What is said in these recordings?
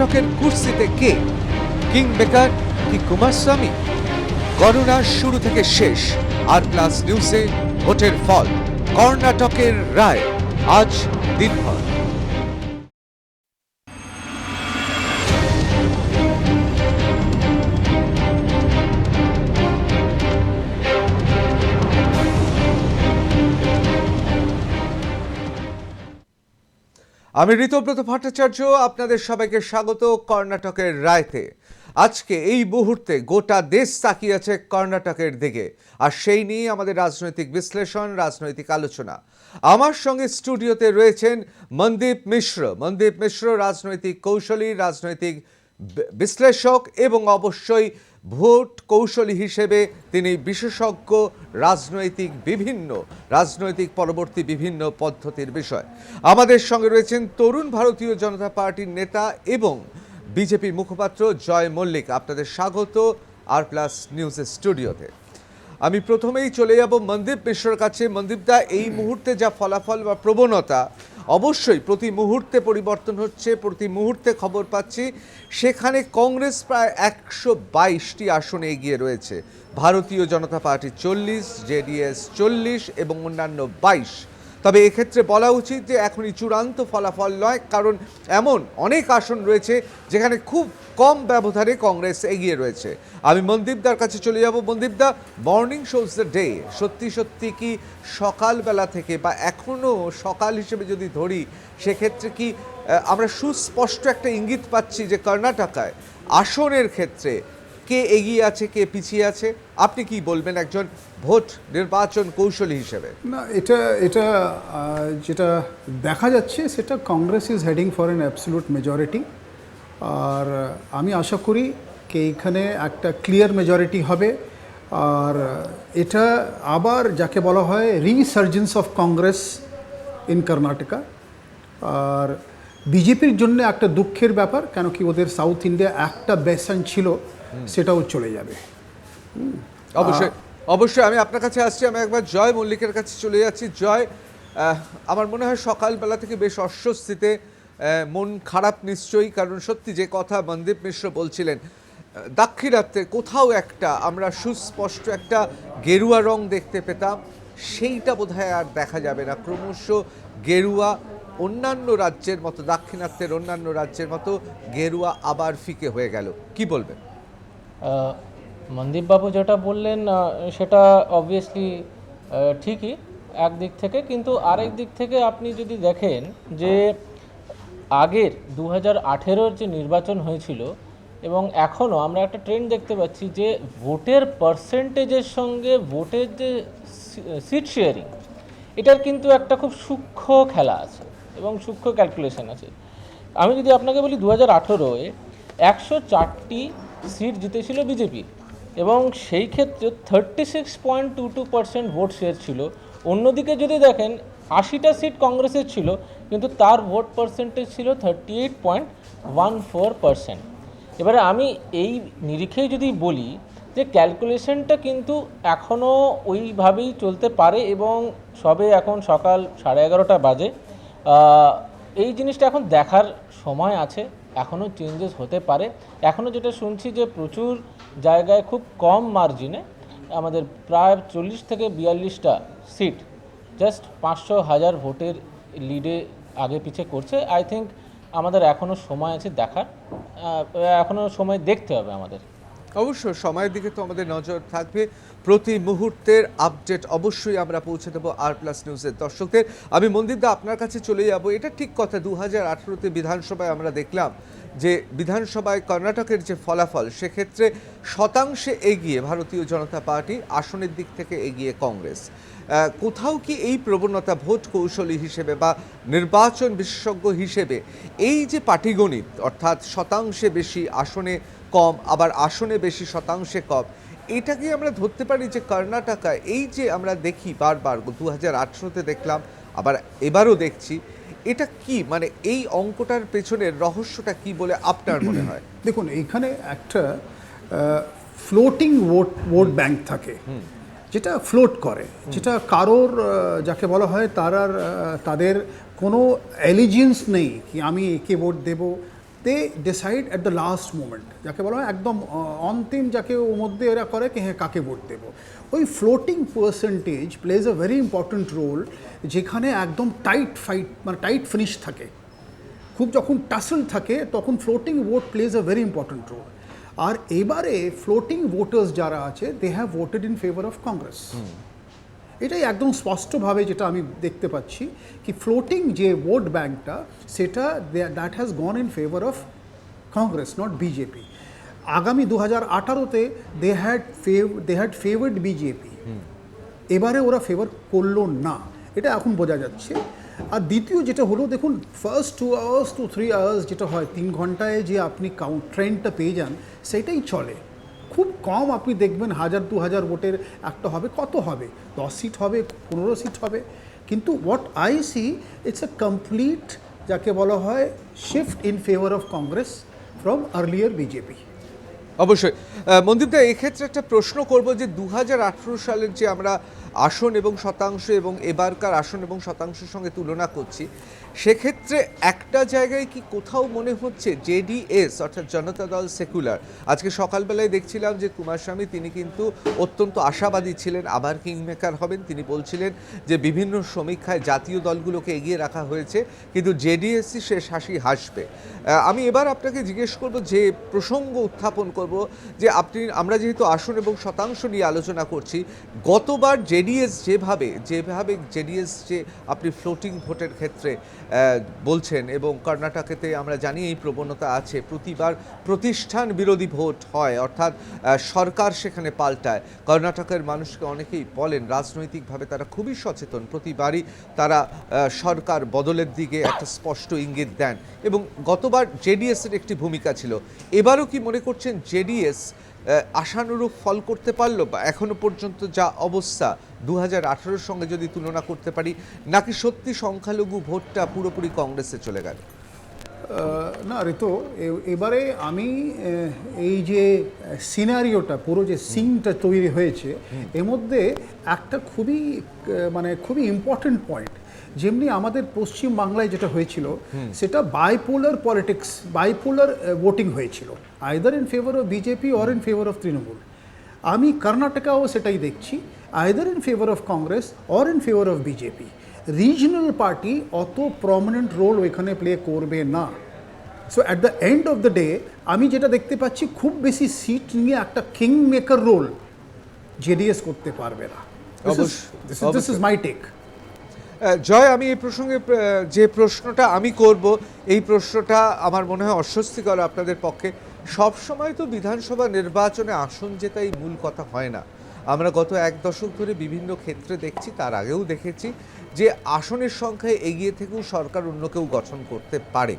কর্ণাটকের কুর্সিতে কে, king maker কি কুমারস্বামী? গণনা শুরু থেকে শেষ। আর প্লাস নিউজে ভোটের ফল, কর্ণাটকের রায় আজ দিনভর। আমি ঋতব্রত ভট্টাচার্য, আপনাদের সবাইকে স্বাগত কর্ণাটকের রায়তে। আজকে এই মুহূর্তে গোটা দেশ তাকিয়ে আছে কর্ণাটকের দিকে, আর সেই নিয়ে আমাদের রাজনৈতিক বিশ্লেষণ, রাজনৈতিক আলোচনা। আমার সঙ্গে স্টুডিওতে রয়েছেন মনদীপ মিশ্র। মনদীপ মিশ্র রাজনৈতিক কৌশলী, রাজনৈতিক বিশ্লেষক এবং অবশ্যই ভোট কৌশলী হিসেবে তিনি বিশেষজ্ঞ রাজনৈতিক পরবর্তী বিভিন্ন পদ্ধতির বিষয়। আমাদের সঙ্গে রয়েছেন তরুণ ভারতীয় জনতা পার্টির নেতা এবং বিজেপির মুখপাত্র জয় মল্লিক। আপনাদের স্বাগত আর প্লাস নিউজের স্টুডিওতে। আমি প্রথমেই চলে যাব মনদীপ মিশ্রর কাছে। মনদীপদা, এই মুহূর্তে যা ফলাফল বা প্রবণতা, অবশ্যই প্রতি মুহূর্তে পরিবর্তন হচ্ছে, প্রতি মুহূর্তে খবর পাচ্ছি সেখানে কংগ্রেস প্রায় 122টি আসনে এগিয়ে রয়েছে, ভারতীয় জনতা পার্টি 40, জেডিএস 40 এবং অন্যান্য 22। তবে এক্ষেত্রে বলা উচিত যে এখনই চূড়ান্ত ফলাফল নয়, কারণ এমন অনেক আসন রয়েছে যেখানে খুব কম ব্যবধানে কংগ্রেস এগিয়ে রয়েছে। আমি মনদীপদার কাছে চলে যাব। মনদীপদা, মর্নিং শোজ দ্য ডে, সত্যি কি সকালবেলা থেকে বা এখনও সকাল হিসেবে যদি ধরি, সেক্ষেত্রে কি আমরা সুস্পষ্ট একটা ইঙ্গিত পাচ্ছি যে কর্ণাটকায় আসনের ক্ষেত্রে কে এগিয়ে আছে, কে পিছিয়ে আছে? আপনি কি বলবেন একজন ভোট নির্বাচন কৌশলী হিসেবে? না, এটা যেটা দেখা যাচ্ছে সেটা Congress is heading for an absolute majority. আর আমি আশা করি যে এখানে একটা ক্লিয়ার মেজরিটি হবে। আর এটা আবার যাকে বলা হয় resurgence of Congress in Karnataka. আর বিজেপির জন্য একটা দুঃখের ব্যাপার, কেন কি ওদের সাউথ ইন্ডিয়া একটা বেসন ছিল, সেটাও চলে যাবে। অবশ্যই আমি আপনার কাছে আসছি। আমি একবার জয় মল্লিকের কাছে চলে যাচ্ছি। জয়, আমার মনে হয় সকালবেলা থেকে বেশ অস্বস্তিতে, মন খারাপ নিশ্চয়ই, কারণ সত্যি যে কথা মনদীপ মিশ্র বলছিলেন, দাক্ষিণাত্যে কোথাও একটা আমরা সুস্পষ্ট একটা গেরুয়া রং দেখতে পেতাম, সেইটা বোধহয় আর দেখা যাবে না। ক্রমশ গেরুয়া অন্যান্য রাজ্যের মতো, দাক্ষিণাত্যের অন্যান্য রাজ্যের মতো গেরুয়া আবার ফিকে হয়ে গেল। কি বলবেন? মনদীপ বাবু যেটা বললেন সেটা অবভিয়াসলি ঠিকই একদিক থেকে, কিন্তু আরেক দিক থেকে আপনি যদি দেখেন যে আগের 2018-র যে নির্বাচন হয়েছিল এবং এখনও আমরা একটা ট্রেন্ড দেখতে পাচ্ছি যে ভোটের পার্সেন্টেজের সঙ্গে ভোটের যে সিট শেয়ারিং, এটার কিন্তু একটা খুব সূক্ষ্ম খেলা আছে এবং সূক্ষ্ম ক্যালকুলেশন আছে। আমি যদি আপনাকে বলি 2018-এ 104টি সিট জিতেছিল বিজেপি এবং সেই ক্ষেত্রে 36.22% ভোট শেয়ার ছিল। অন্যদিকে যদি দেখেন 80টা সিট কংগ্রেসের ছিল, কিন্তু তার ভোট পার্সেন্টেজ ছিল 38.14%। এবারে আমি এই নিরিখেই যদি বলি যে ক্যালকুলেশনটা কিন্তু এখনও ওইভাবেই চলতে পারে এবং সবে এখন সকাল 11:30 বাজে। এই জিনিসটা এখন দেখার সময় আছে, এখনও চেঞ্জেস হতে পারে। এখনও যেটা শুনছি যে প্রচুর জায়গায় খুব কম মার্জিনে আমাদের প্রায় 40 থেকে 42টা সিট জাস্ট 500,000 ভোটের লিডে আগে পিছে করছে। আই থিঙ্ক আমাদের এখনও সময় আছে দেখার, এখনও সময় দেখতে হবে আমাদের। অবশ্য সময়ের দিকে তো আমাদের নজর থাকবে। প্রতি মুহূর্তের আপডেট অবশ্যই আমরা পৌঁছে দেবো আর প্লাস নিউজের দর্শকদের। আমি মনদীপদা আপনার কাছে চলে যাব। এটা ঠিক কথা, 2018-তে বিধানসভায় আমরা দেখলাম যে বিধানসভায় কর্ণাটকের যে ফলাফল, সেক্ষেত্রে শতাংশে এগিয়ে ভারতীয় জনতা পার্টি, আসনের দিক থেকে এগিয়ে কংগ্রেস। কোথাও কি এই প্রবণতা ভোট কৌশলী হিসেবে বা নির্বাচন বিশেষজ্ঞ হিসেবে, এই যে পাটিগণিত, অর্থাৎ শতাংশে বেশি আসনে কম, আবার আসনে বেশি শতাংশে কম, এটাকে আমরা ধরতে পারি যে কর্ণাটকায় এই যে আমরা দেখি বারবার 2018-তে দেখলাম, আবার এবারও দেখছি, এটা কি মানে এই অঙ্কটার পেছনের রহস্যটা কি বলে আপনার মনে হয়? দেখুন, এইখানে একটা ফ্লোটিং ভোট ব্যাংক থাকে, যেটা ফ্লোট করে, যেটা কারোর যাকে বলা হয় তাদের কোনো এলিজিয়েন্স নেই কি আমি একে ভোট দেব, they decide at the last moment, যাকে বলা হয় একদম অন্তিম, যাকে ওর মধ্যে এরা করে কি হ্যাঁ কাকে ভোট দেবো। ওই floating percentage plays a very important role, যেখানে একদম টাইট ফাইট মানে টাইট ফিনিশ থাকে, খুব যখন টাসল থাকে তখন floating vote plays a very important role. আর এবারে ফ্লোটিং ভোটার্স যারা আছে they have voted in favour of Congress. এটাই একদম স্পষ্টভাবে যেটা আমি দেখতে পাচ্ছি কি ফ্লোটিং যে ভোট ব্যাঙ্কটা সেটা that has gone in favour of Congress, not BJP. আগামী 2018-তে দে হ্যাড ফেভার্ড বিজেপি, এবারে ওরা ফেভার করলো না, এটা এখন বোঝা যাচ্ছে। আর দ্বিতীয় যেটা হলো, দেখুন ফার্স্ট 2 আওয়ার্স to 3 আওয়ার্স যেটা হয় 3 ঘন্টায় যে আপনি ট্রেন্ডটা পেয়ে যান সেটাই চলে। খুব কম আপনি দেখবেন 1000-2000 ভোটের একটা হবে, কত হবে 10 সিট হবে, 15 সিট হবে। কিন্তু what I see it's a complete, যাকে বলা হয় shift in favour of Congress from earlier BJP. অবশ্যই মনদীপদা, এক্ষেত্রে একটা প্রশ্ন করব যে 2018 সালের যে আমরা আসন এবং শতাংশ এবং এবারকার আসন এবং শতাংশের সঙ্গে তুলনা করছি, সেক্ষেত্রে একটা জায়গায় কি কোথাও মনে হচ্ছে জেডিএস অর্থাৎ জনতা দল সেকুলার, আজকে সকালবেলায় দেখছিলাম যে কুমারস্বামী তিনি কিন্তু অত্যন্ত আশাবাদী ছিলেন আবার কিংমেকার হবেন। তিনি বলছিলেন যে বিভিন্ন সমীক্ষায় জাতীয় দলগুলোকে এগিয়ে রাখা হয়েছে, কিন্তু জেডিএসই শেষ হাসি হাসবে। আমি এবার আপনাকে জিজ্ঞেস করব, যে প্রসঙ্গ উত্থাপন করব যে আমরা যেহেতু আসন এবং শতাংশ নিয়ে আলোচনা করছি, গতবার জেডিএস যেভাবে জেডিএস যে আপনি ফ্লোটিং ভোটের ক্ষেত্রে বলছেন, এবং কর্ণাটকেতে আমরা জানি এই প্রবণতা আছে, প্রতিবার প্রতিষ্ঠান বিরোধী ভোট হয়, অর্থাৎ সরকার সেখানে পাল্টায়। কর্ণাটকের মানুষকে অনেকেই বলেন রাজনৈতিকভাবে তারা খুবই সচেতন, প্রতিবারই তারা সরকার বদলের দিকে একটা স্পষ্ট ইঙ্গিত দেন, এবং গতবার জেডিএসের একটি ভূমিকা ছিল। এবারও কি মনে করছেন জেডিএস আশানুরূপ ফল করতে পারলো, বা এখনো পর্যন্ত যা অবস্থা 2018-র সঙ্গে যদি তুলনা করতে পারি, নাকি সত্যি সংখ্যালঘু ভোটটা পুরোপুরি কংগ্রেসে চলে গেল? না ঋতু, এবারে আমি এই যে সিনারিওটা, পুরো যে সিনটা তৈরি হয়েছে, এর মধ্যে একটা খুবই ইম্পর্টেন্ট পয়েন্ট, যেমনি আমাদের পশ্চিম বাংলায় যেটা হয়েছিল সেটা বাইপোলার পলিটিক্স, বাইপোলার ভোটিং হয়েছিল, either in favour of BJP or in favour of Trinamool. আমি কর্ণাটকাও সেটাই দেখছি, either in favour of Congress or in favour of BJP. Regional party অত প্রমিনেন্ট রোল ওইখানে প্লে করবে না। So at the end of the day আমি যেটা দেখতে পাচ্ছি, খুব বেশি সিট নিয়ে একটা কিং মেকার রোল জেডিএস করতে পারবে না। This is my take. Joy, আমি এই প্রসঙ্গে যে প্রশ্নটা আমি করব, এই প্রশ্নটা আমার মনে হয় অস্বস্তিকর আপনাদের পক্ষে। সবসময় তো বিধানসভা নির্বাচনে আসন জেতাই মূল কথা হয় না। আমরা গত 1 দশক ধরে বিভিন্ন ক্ষেত্রে দেখছি, তার আগেও দেখেছি যে আসনের সংখ্যায় এগিয়ে থেকেও সরকার অন্য কেউ গঠন করতে পারে।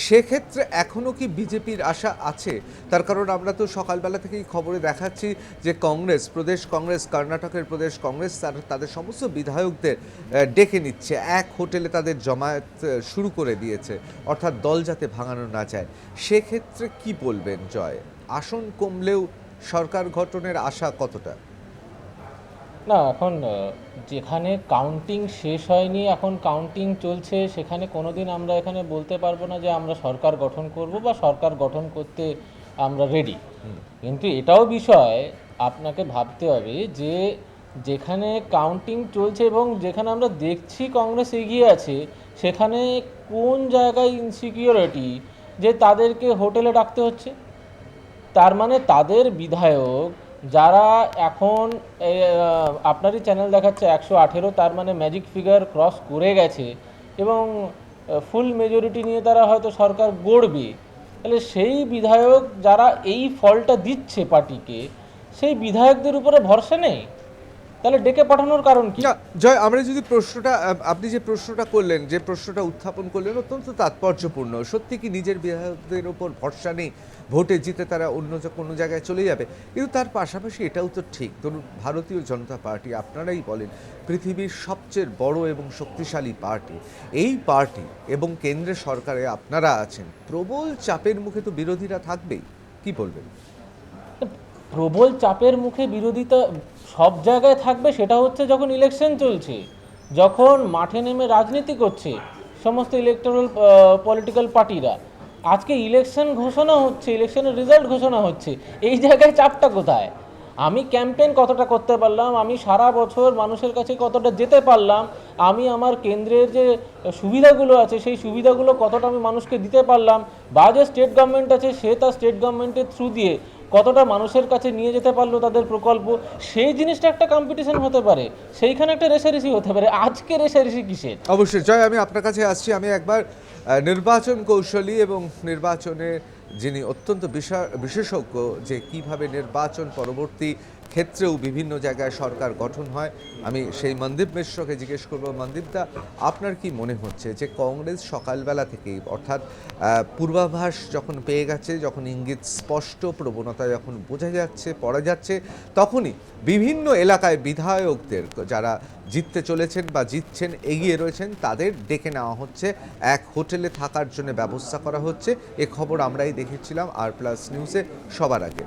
সেক্ষেত্রে এখনও কি বিজেপির আশা আছে? তার কারণ আমরা তো সকালবেলা থেকেই খবরে দেখাচ্ছি যে প্রদেশ কংগ্রেস, কর্ণাটকের প্রদেশ কংগ্রেস তাদের সমস্ত বিধায়কদের ডেকে নিচ্ছে, এক হোটেলে তাদের জমায়েত শুরু করে দিয়েছে, অর্থাৎ দল যাতে ভাঙানো না যায়। সেক্ষেত্রে কি বলবেন জয়, আসন কমলেও সরকার গঠনের আশা কতটা? না, এখন যেখানে কাউন্টিং শেষ হয়নি, এখন কাউন্টিং চলছে, সেখানে কোনোদিন আমরা এখানে বলতে পারবো না যে আমরা সরকার গঠন করব বা সরকার গঠন করতে আমরা রেডি। কিন্তু এটাও বিষয় আপনাকে ভাবতে হবে যে যেখানে কাউন্টিং চলছে এবং যেখানে আমরা দেখছি কংগ্রেস এগিয়ে আছে, সেখানে কোন জায়গায় ইনসিকিউরিটি যে তাদেরকে হোটেলে ডাকতে হচ্ছে। তার মানে তাদের বিধায়ক যারা এখন আপনারই চ্যানেল দেখাচ্ছে 118, তার মানে ম্যাজিক ফিগার ক্রস করে গেছে এবং ফুল মেজরিটি নিয়ে তারা হয়তো সরকার গড়বে, তাহলে সেই বিধায়ক যারা এই ফলটা দিচ্ছে পার্টিকে, সেই বিধায়কদের উপরে ভরসা নেই, তাহলে ডেকে পাঠানোর কারণ কি? জয়, আমরা যদি প্রশ্নটা, আপনি যে প্রশ্নটা করলেন, যে প্রশ্নটা উত্থাপন করলেন, অত্যন্ত তাৎপর্যপূর্ণ। সত্যি কি নিজের বিধায়কদের ওপর ভরসা নেই, ভোটে জিতে তারা অন্য কোনো জায়গায় চলে যাবে? কিন্তু তার পাশাপাশি এটাও তো ঠিক, ধরুন ভারতীয় জনতা পার্টি, আপনারাই বলেন পৃথিবীর সবচেয়ে বড় এবং শক্তিশালী পার্টি, এই পার্টি এবং কেন্দ্রের সরকারে আপনারা আছেন, প্রবল চাপের মুখে তো বিরোধীরা থাকবেই, কি বলবেন? প্রবল চাপের মুখে বিরোধিতা সব জায়গায় থাকবে, সেটা হচ্ছে যখন ইলেকশন চলছে, যখন মাঠে নেমে রাজনীতি করছে সমস্ত ইলেকটোরাল পলিটিক্যাল পার্টিরা। আজকে ইলেকশন ঘোষণা হচ্ছে, ইলেকশনের রেজাল্ট ঘোষণা হচ্ছে, এই জায়গায় চাপটা কোথায়? আমি ক্যাম্পেইন কতটা করতে পারলাম, আমি সারা বছর মানুষের কাছে কতটা যেতে পারলাম, আমি আমার কেন্দ্রের যে সুবিধাগুলো আছে সেই সুবিধাগুলো কতটা আমি মানুষকে দিতে পারলাম, বা যে স্টেট গভর্নমেন্ট আছে সে তার স্টেট গভর্নমেন্টের থ্রু দিয়ে কতটা মানুষের কাছে নিয়ে যেতে পারলো তাদের প্রকল্প, সেই জিনিসটা একটা কম্পিটিশন হতে পারে, সেইখানে একটা রেষারেষি হতে পারে। আজকে রেষারেষি কিসের? অবশ্যই জয়, আমি আপনার কাছে আসছি। আমি একবার নির্বাচন কৌশলী এবং নির্বাচনে যিনি অত্যন্ত বিশেষজ্ঞ, যে কিভাবে নির্বাচন পরবর্তী ক্ষেত্রেও বিভিন্ন জায়গায় সরকার গঠন হয়, আমি সেই মনদীপ মিশ্রকে জিজ্ঞেস করবো। মনদীপদা, আপনার কি মনে হচ্ছে যে কংগ্রেস সকালবেলা থেকেই, অর্থাৎ পূর্বাভাস যখন পেয়ে গেছে, যখন ইঙ্গিত স্পষ্ট, প্রবণতা যখন বোঝা যাচ্ছে, পড়া যাচ্ছে, তখনই বিভিন্ন এলাকায় বিধায়কদের যারা জিততে চলেছেন বা জিতছেন, এগিয়ে রয়েছেন, তাদের ডেকে নেওয়া হচ্ছে, এক হোটেলে থাকার জন্য ব্যবস্থা করা হচ্ছে। এ খবর আমরাই দেখেছিলাম আর+ নিউজে সবার আগে।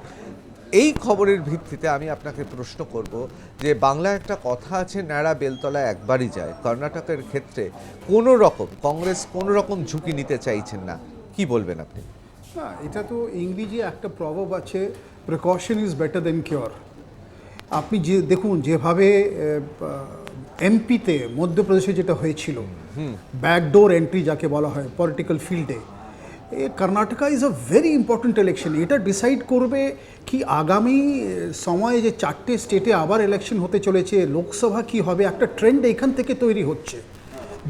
এই খবরের ভিত্তিতে আমি আপনাকে প্রশ্ন করব যে বাংলায় একটা কথা আছে, ন্যাড়া বেলতলা একবারই যায়। কর্ণাটকের ক্ষেত্রে কংগ্রেস কোনো রকম ঝুঁকি নিতে চাইছেন না, কি বলবেন আপনি? না, এটা তো ইংরেজি একটা প্রভাব আছে, precaution is better then cure. আপনি যে দেখুন যেভাবে এমপিতে মধ্যপ্রদেশে যেটা হয়েছিল, ব্যাকডোর এন্ট্রি যাকে বলা হয় পলিটিক্যাল ফিল্ডে, Karnataka is a very important election. এটা ডিসাইড করবে কি আগামী সময়ে যে 4টে স্টেটে আবার ইলেকশন হতে চলেছে, লোকসভা কি হবে, একটা ট্রেন্ড এখান থেকে তৈরি হচ্ছে।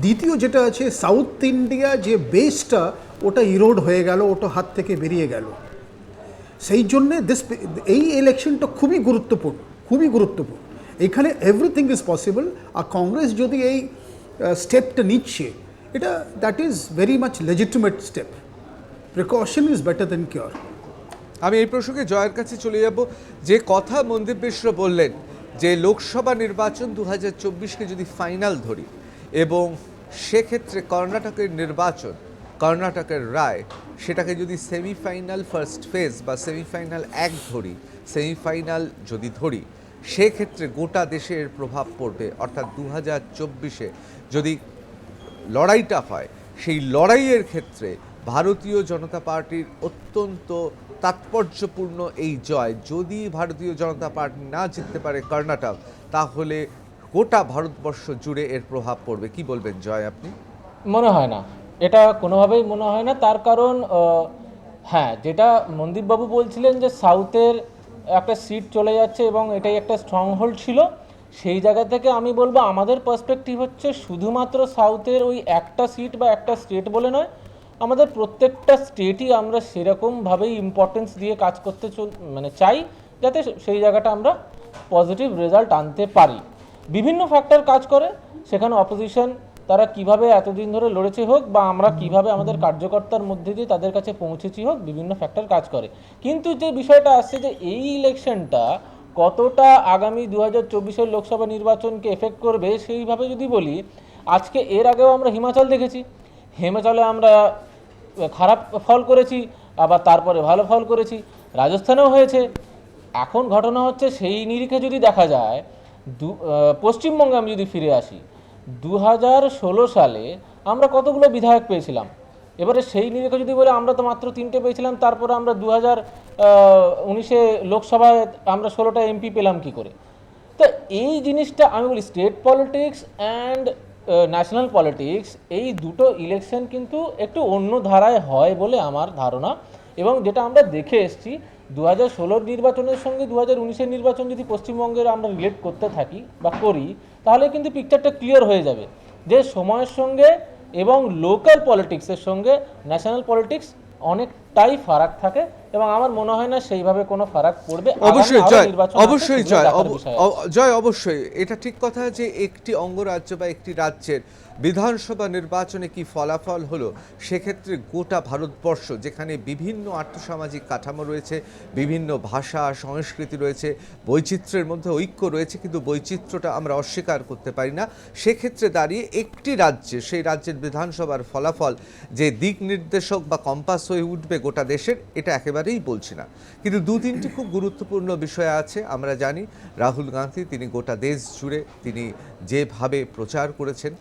দ্বিতীয় যেটা আছে, সাউথ ইন্ডিয়া যে বেসটা ওটা ইরোড হয়ে গেল, ওটা হাত থেকে বেরিয়ে গেল। সেই জন্যে এই ইলেকশনটা খুবই গুরুত্বপূর্ণ। এখানে এভরিথিং ইজ পসিবল। আর কংগ্রেস যদি এই স্টেপটা নিচ্ছে, এটা that is very much legitimate step. Precaution is better then cure. আমি এই প্রসঙ্গে জয়ের কাছে চলে যাব। যে কথা মনদীপ মিশ্র বললেন, যে লোকসভা নির্বাচন 2024কে যদি ফাইনাল ধরি এবং সেক্ষেত্রে কর্ণাটকের নির্বাচন, কর্ণাটকের রায়, সেটাকে যদি সেমিফাইনাল ফার্স্ট ফেজ বা সেমিফাইনাল সেমিফাইনাল যদি ধরি, সেক্ষেত্রে গোটা দেশের প্রভাব পড়বে। অর্থাৎ 2024-এ যদি লড়াইটা হয়, সেই লড়াইয়ের ক্ষেত্রে ভারতীয় জনতা পার্টির অত্যন্ত তাৎপর্যপূর্ণ এই জয়। যদি ভারতীয় জনতা পার্টি না জিততে পারে কর্ণাটক, তাহলে গোটা ভারতবর্ষ জুড়ে এর প্রভাব পড়বে। কি বলবেন জয় আপনি? মনে হয় না, এটা কোনোভাবেই মনে হয় না। তার কারণ হ্যাঁ, যেটা মনদীপবাবু বলছিলেন যে সাউথের একটা সিট চলে যাচ্ছে এবং এটাই একটা স্ট্রংহোল্ড ছিল, সেই জায়গা থেকে আমি বলবো আমাদের পার্সপেক্টিভ হচ্ছে শুধুমাত্র সাউথের ওই একটা সিট বা একটা স্টেট বলে নয়, আমাদের প্রত্যেকটা স্টেটই আমরা সেরকমভাবেই ইম্পর্টেন্স দিয়ে কাজ করতে চাই, যাতে সেই জায়গাটা আমরা পজিটিভ রেজাল্ট আনতে পারি। বিভিন্ন ফ্যাক্টর কাজ করে সেখানে, অপোজিশন তারা কিভাবে এতদিন ধরে লড়েছে হোক, বা আমরা কিভাবে আমাদের কার্যকর্তার মধ্যে দিয়ে তাদের কাছে পৌঁছেছি হোক, বিভিন্ন ফ্যাক্টর কাজ করে। কিন্তু যে বিষয়টা আসছে যে এই ইলেকশনটা কতটা আগামী 2024-এর লোকসভা নির্বাচনকে এফেক্ট করবে, সেইভাবে যদি বলি, আজকে এর আগেও আমরা হিমাচল দেখেছি, হিমাচলে আমরা খারাপ ফল করেছি, আবার তারপরে ভালো ফল করেছি, রাজস্থানেও হয়েছে। এখন ঘটনা হচ্ছে সেই নিরিখে যদি দেখা যায়, পশ্চিমবঙ্গে আমি যদি ফিরে আসি, 2016 সালে আমরা কতগুলো বিধায়ক পেয়েছিলাম, এবারে সেই নিরিখে যদি বলে আমরা তো মাত্র 3টে পেয়েছিলাম, তারপরে আমরা 2019-এ লোকসভায় আমরা 16টা এমপি পেলাম কি করে? তো এই জিনিসটা আমি বলি, state politics and national politics, এই দুটো ইলেকশন কিন্তু একটু অন্য ধারায় হয় বলে আমার ধারণা। এবং যেটা আমরা দেখে এসেছি 2016 নির্বাচনের সঙ্গে 2019-এর নির্বাচন যদি পশ্চিমবঙ্গের আমরা রিলেট করতে থাকি বা করি, তাহলে কিন্তু পিকচারটা ক্লিয়ার হয়ে যাবে যে সময়ের সঙ্গে এবং লোকাল পলিটিক্সের সঙ্গে ন্যাশনাল পলিটিক্স অনেকটাই ফারাক থাকে, এবং আমার মনে হয় না সেইভাবে কোনো ফারাক পড়বে। অবশ্যই জয়, অবশ্যই এটা ঠিক কথা যে একটি অঙ্গরাজ্য বা একটি রাজ্যের বিধানসভা নির্বাচনে কি ফলাফল হলো, সেক্ষেত্রে গোটা ভারতবর্ষ, যেখানে বিভিন্ন আর্থসামাজিক কাঠামো রয়েছে, বিভিন্ন ভাষা সংস্কৃতি রয়েছে, বৈচিত্র্যের মধ্যে ঐক্য রয়েছে, কিন্তু বৈচিত্র্যটা আমরা অস্বীকার করতে পারি না। সেক্ষেত্রে দাঁড়িয়ে একটি রাজ্যে, সেই রাজ্যের বিধানসভার ফলাফল যে দিক নির্দেশক বা কম্পাস হয়ে উঠবে গোটা দেশের, এটা একেবারেই বলছি না। কিন্তু 2-3টি খুব গুরুত্বপূর্ণ বিষয় আছে। আমরা জানি রাহুল গান্ধী, তিনি গোটা দেশ জুড়ে তিনি যেভাবে প্রচার করেছেন,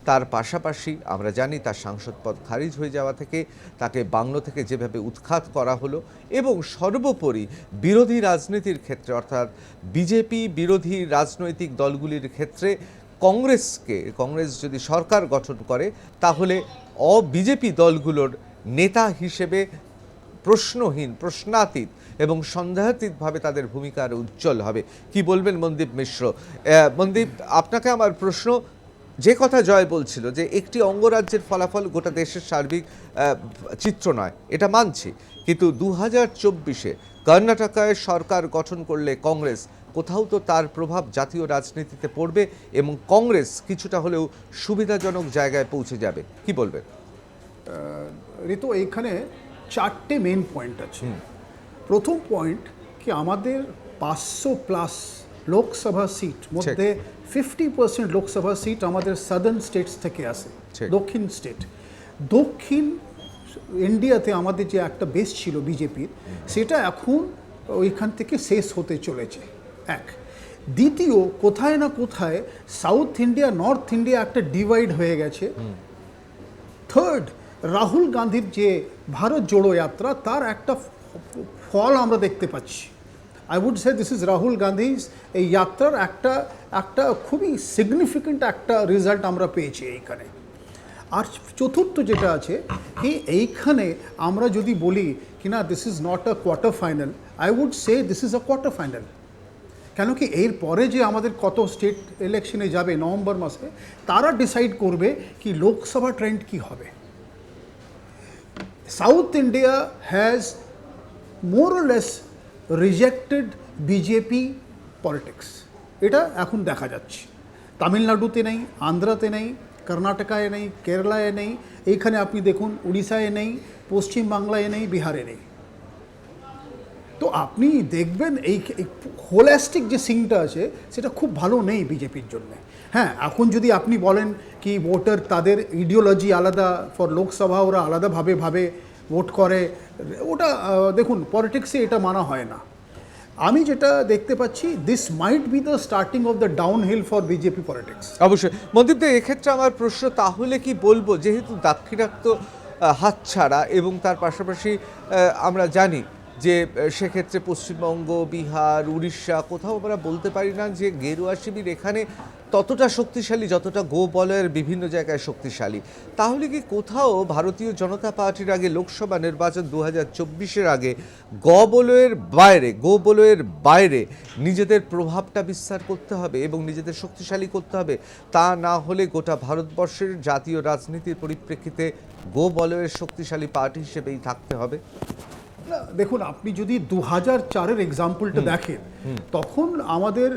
তার পাশাপাশি আমরা জানি তার সাংসদ পদ খারিজ হয়ে যাওয়া থেকে তাকে বাংলো থেকে যেভাবে উৎখাত করা হলো, এবং সর্বোপরি বিরোধী রাজনীতির ক্ষেত্রে অর্থাৎ বিজেপি বিরোধী রাজনৈতিক দলগুলির ক্ষেত্রে কংগ্রেস যদি সরকার গঠন করে তাহলে বিজেপি দলগুলোর নেতা হিসেবে প্রশ্নহীন, প্রশ্নাতীত এবং সন্দেহাতীতভাবে তাদের ভূমিকা আরও উজ্জ্বল হবে। কি বলবেন মনদীপ মিশ্র? মনদীপ, আপনাকে আমার প্রশ্ন, যে কথা জয় বলছিল যে একটি অঙ্গরাজ্যের ফলাফল গোটা দেশের সার্বিক চিত্র নয়, এটা মানছি, কিন্তু 2024-এ কর্ণাটকায় সরকার গঠন করলে কংগ্রেস, কোথাও তো তার প্রভাব জাতীয় রাজনীতিতে পড়বে এবং কংগ্রেস কিছুটা হলেও সুবিধাজনক জায়গায় পৌঁছে যাবে। কি বলবেন? ঋতু, এইখানে 4টে মেন পয়েন্ট আছে। প্রথম পয়েন্ট কি, আমাদের 500+ লোকসভা সিট মধ্যে 50% লোকসভা সিট আমাদের সাদার্ন স্টেটস থেকে আসে, দক্ষিণ স্টেট। দক্ষিণ ইন্ডিয়াতে আমাদের যে একটা বেস ছিল বিজেপির, সেটা এখন ওইখান থেকে শেষ হতে চলেছে, এক। দ্বিতীয়, কোথায় না কোথায় সাউথ ইন্ডিয়া নর্থ ইন্ডিয়া একটা ডিভাইড হয়ে গেছে। থার্ড, রাহুল গান্ধীর যে ভারত জোড়ো যাত্রা, তার একটা ফল আমরা দেখতে পাচ্ছি। I would say this is Rahul গান্ধীর এই যাত্রার একটা খুবই সিগনিফিক্যান্ট একটা রেজাল্ট আমরা পেয়েছি এইখানে। আর চতুর্থ যেটা আছে কি, এইখানে আমরা যদি বলি কি না this is not a quarter final, I would say this is a quarter final. কেন কি, এর পরে যে আমাদের কত স্টেট ইলেকশনে যাবে নভেম্বর মাসে, তারা ডিসাইড করবে কি লোকসভা ট্রেন্ড কি হবে। South India has more or less rejected BJP politics, এটা এখন দেখা যাচ্ছে। তামিলনাড়ুতে নেই, আন্ধ্রাতে নেই, কর্ণাটকায় নেই, কেরালায় নেই, এইখানে আপনি দেখুন উড়িষ্যায় নেই, পশ্চিমবাংলায় নেই, বিহারে নেই। তো আপনি দেখবেন এই হোলিস্টিক যে সিনটা আছে সেটা খুব ভালো নেই বিজেপির জন্য। হ্যাঁ, এখন যদি আপনি বলেন কি ভোটার তাদের ইডিওলজি আলাদা, ফর লোকসভা ওরা আলাদাভাবে ভোট করে, ওটা দেখুন পলিটিক্সে এটা মানা হয় না। আমি যেটা দেখতে পাচ্ছি, this might be the starting of the downhill for BJP politics. অবশ্যই মনদীপ দা, এক্ষেত্রে আমার প্রশ্ন তাহলে কি বলবো, যেহেতু দাক্ষিণাত্য হাতছাড়া এবং তার পাশাপাশি আমরা জানি যে সেক্ষেত্রে পশ্চিমবঙ্গ, বিহার, উড়িষ্যা, কোথাও আমরা বলতে পারি না যে গেরুয়া শিবির এখানে ততটা শক্তিশালী যতটা গো বলয়ের বিভিন্ন জায়গায় শক্তিশালী। তাহলে কি কোথাও ভারতীয় জনতা পার্টির আগে লোকসভা নির্বাচন 2024-এর আগে গো বলয়ের বাইরে নিজেদের প্রভাবটা বিস্তার করতে হবে এবং নিজেদের শক্তিশালী করতে হবে? তা না হলে গোটা ভারতবর্ষের জাতীয় রাজনীতির পরিপ্রেক্ষিতে গো বলয়ের শক্তিশালী পার্টি হিসেবেই থাকতে হবে। না, দেখুন, আপনি যদি 2004-এর এক্সাম্পলটা দেখেন, তখন আমাদের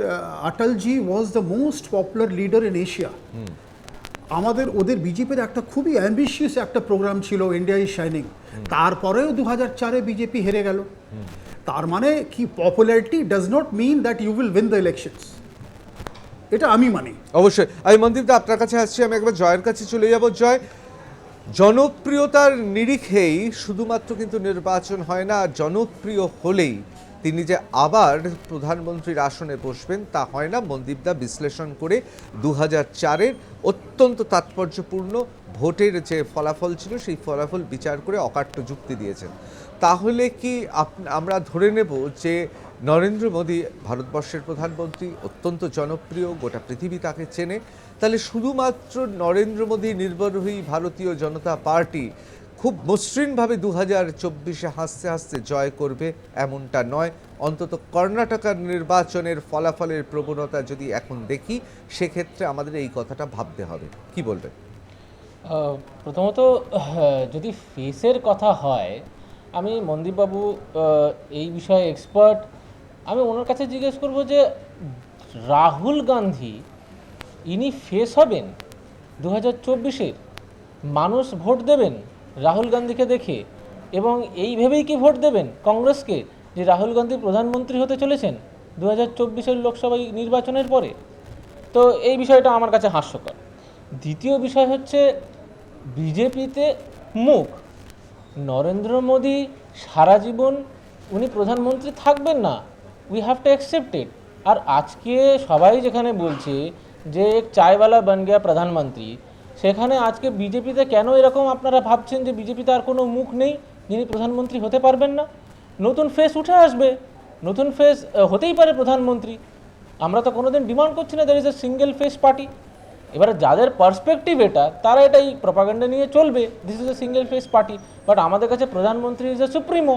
Atalji was the most popular leader in Asia. ওদের বিজেপির একটা খুবই অ্যাম্বিশিয়াস একটা প্রোগ্রাম ছিল, ইন্ডিয়া ইজ শাইনিং। তারপরেও 2004-এ বিজেপি হেরে গেল। তার মানে কি, popularity does not mean that you will win the elections, এটা আমি মানি। অবশ্যই। আমি মনদীপ দা আপনার কাছে আসছি, আমি একবার জয়ের কাছে চলে যাব। জয়, জনপ্রিয়তার নিরিখেই শুধুমাত্র কিন্তু নির্বাচন হয় না, জনপ্রিয় হলেই তিনি যে আবার প্রধানমন্ত্রীর আসনে বসবেন তা হয় না। মনদীপদা বিশ্লেষণ করে 2004-এর অত্যন্ত তাৎপর্যপূর্ণ ভোটের যে ফলাফল ছিল সেই ফলাফল বিচার করে অকাট্য যুক্তি দিয়েছেন। তাহলে কি আমরা ধরে নেব যে নরেন্দ্র মোদী ভারতবর্ষের প্রধানমন্ত্রী, অত্যন্ত জনপ্রিয়, গোটা পৃথিবী তাকে চেনে, তাহলে শুধুমাত্র নরেন্দ্র মোদী নির্ভরহী ভারতীয় জনতা পার্টি খুব মসৃণভাবে 2024-এ হাসতে হাসতে জয় করবে এমনটা নয়? অন্তত কর্ণাটকার নির্বাচনের ফলাফলের প্রবণতা যদি এখন দেখি, সেক্ষেত্রে আমাদের এই কথাটা ভাবতে হবে। কি বলবেন? প্রথমত যদি ফেসের কথা হয়, আমি মনদীপবাবু এই বিষয়ে এক্সপার্ট, আমি ওনার কাছে জিজ্ঞেস করব যে রাহুল গান্ধী ইনি ফেস হবেন 2024-এর? মানুষ ভোট দেবেন রাহুল গান্ধীকে দেখে, এবং এই ভেবেই কি ভোট দেবেন কংগ্রেসকে যে রাহুল গান্ধী প্রধানমন্ত্রী হতে চলেছেন 2024-এর লোকসভা নির্বাচনের পরে? তো এই বিষয়টা আমার কাছে হাস্যকর। দ্বিতীয় বিষয় হচ্ছে বিজেপিতে মুখ, নরেন্দ্র মোদী সারা জীবন উনি প্রধানমন্ত্রী থাকবেন না, we have to accept it. আর আজকে সবাই যেখানে বলছে যে এক চায়ওয়ালা বান গিয়া প্রধানমন্ত্রী, সেখানে আজকে বিজেপিতে কেন এরকম আপনারা ভাবছেন যে বিজেপিতে আর কোনো মুখ নেই যিনি প্রধানমন্ত্রী হতে পারবেন না? নতুন ফেস উঠে আসবে, নতুন ফেস হতেই পারে প্রধানমন্ত্রী। আমরা তো কোনোদিন ডিমান্ড করছি না there is a single face party. এবারে যাদের পার্সপেক্টিভ এটা, তারা এটাই প্রপাগান্ডা নিয়ে চলবে, this is a single face party. But আমাদের কাছে প্রধানমন্ত্রী is a supremo,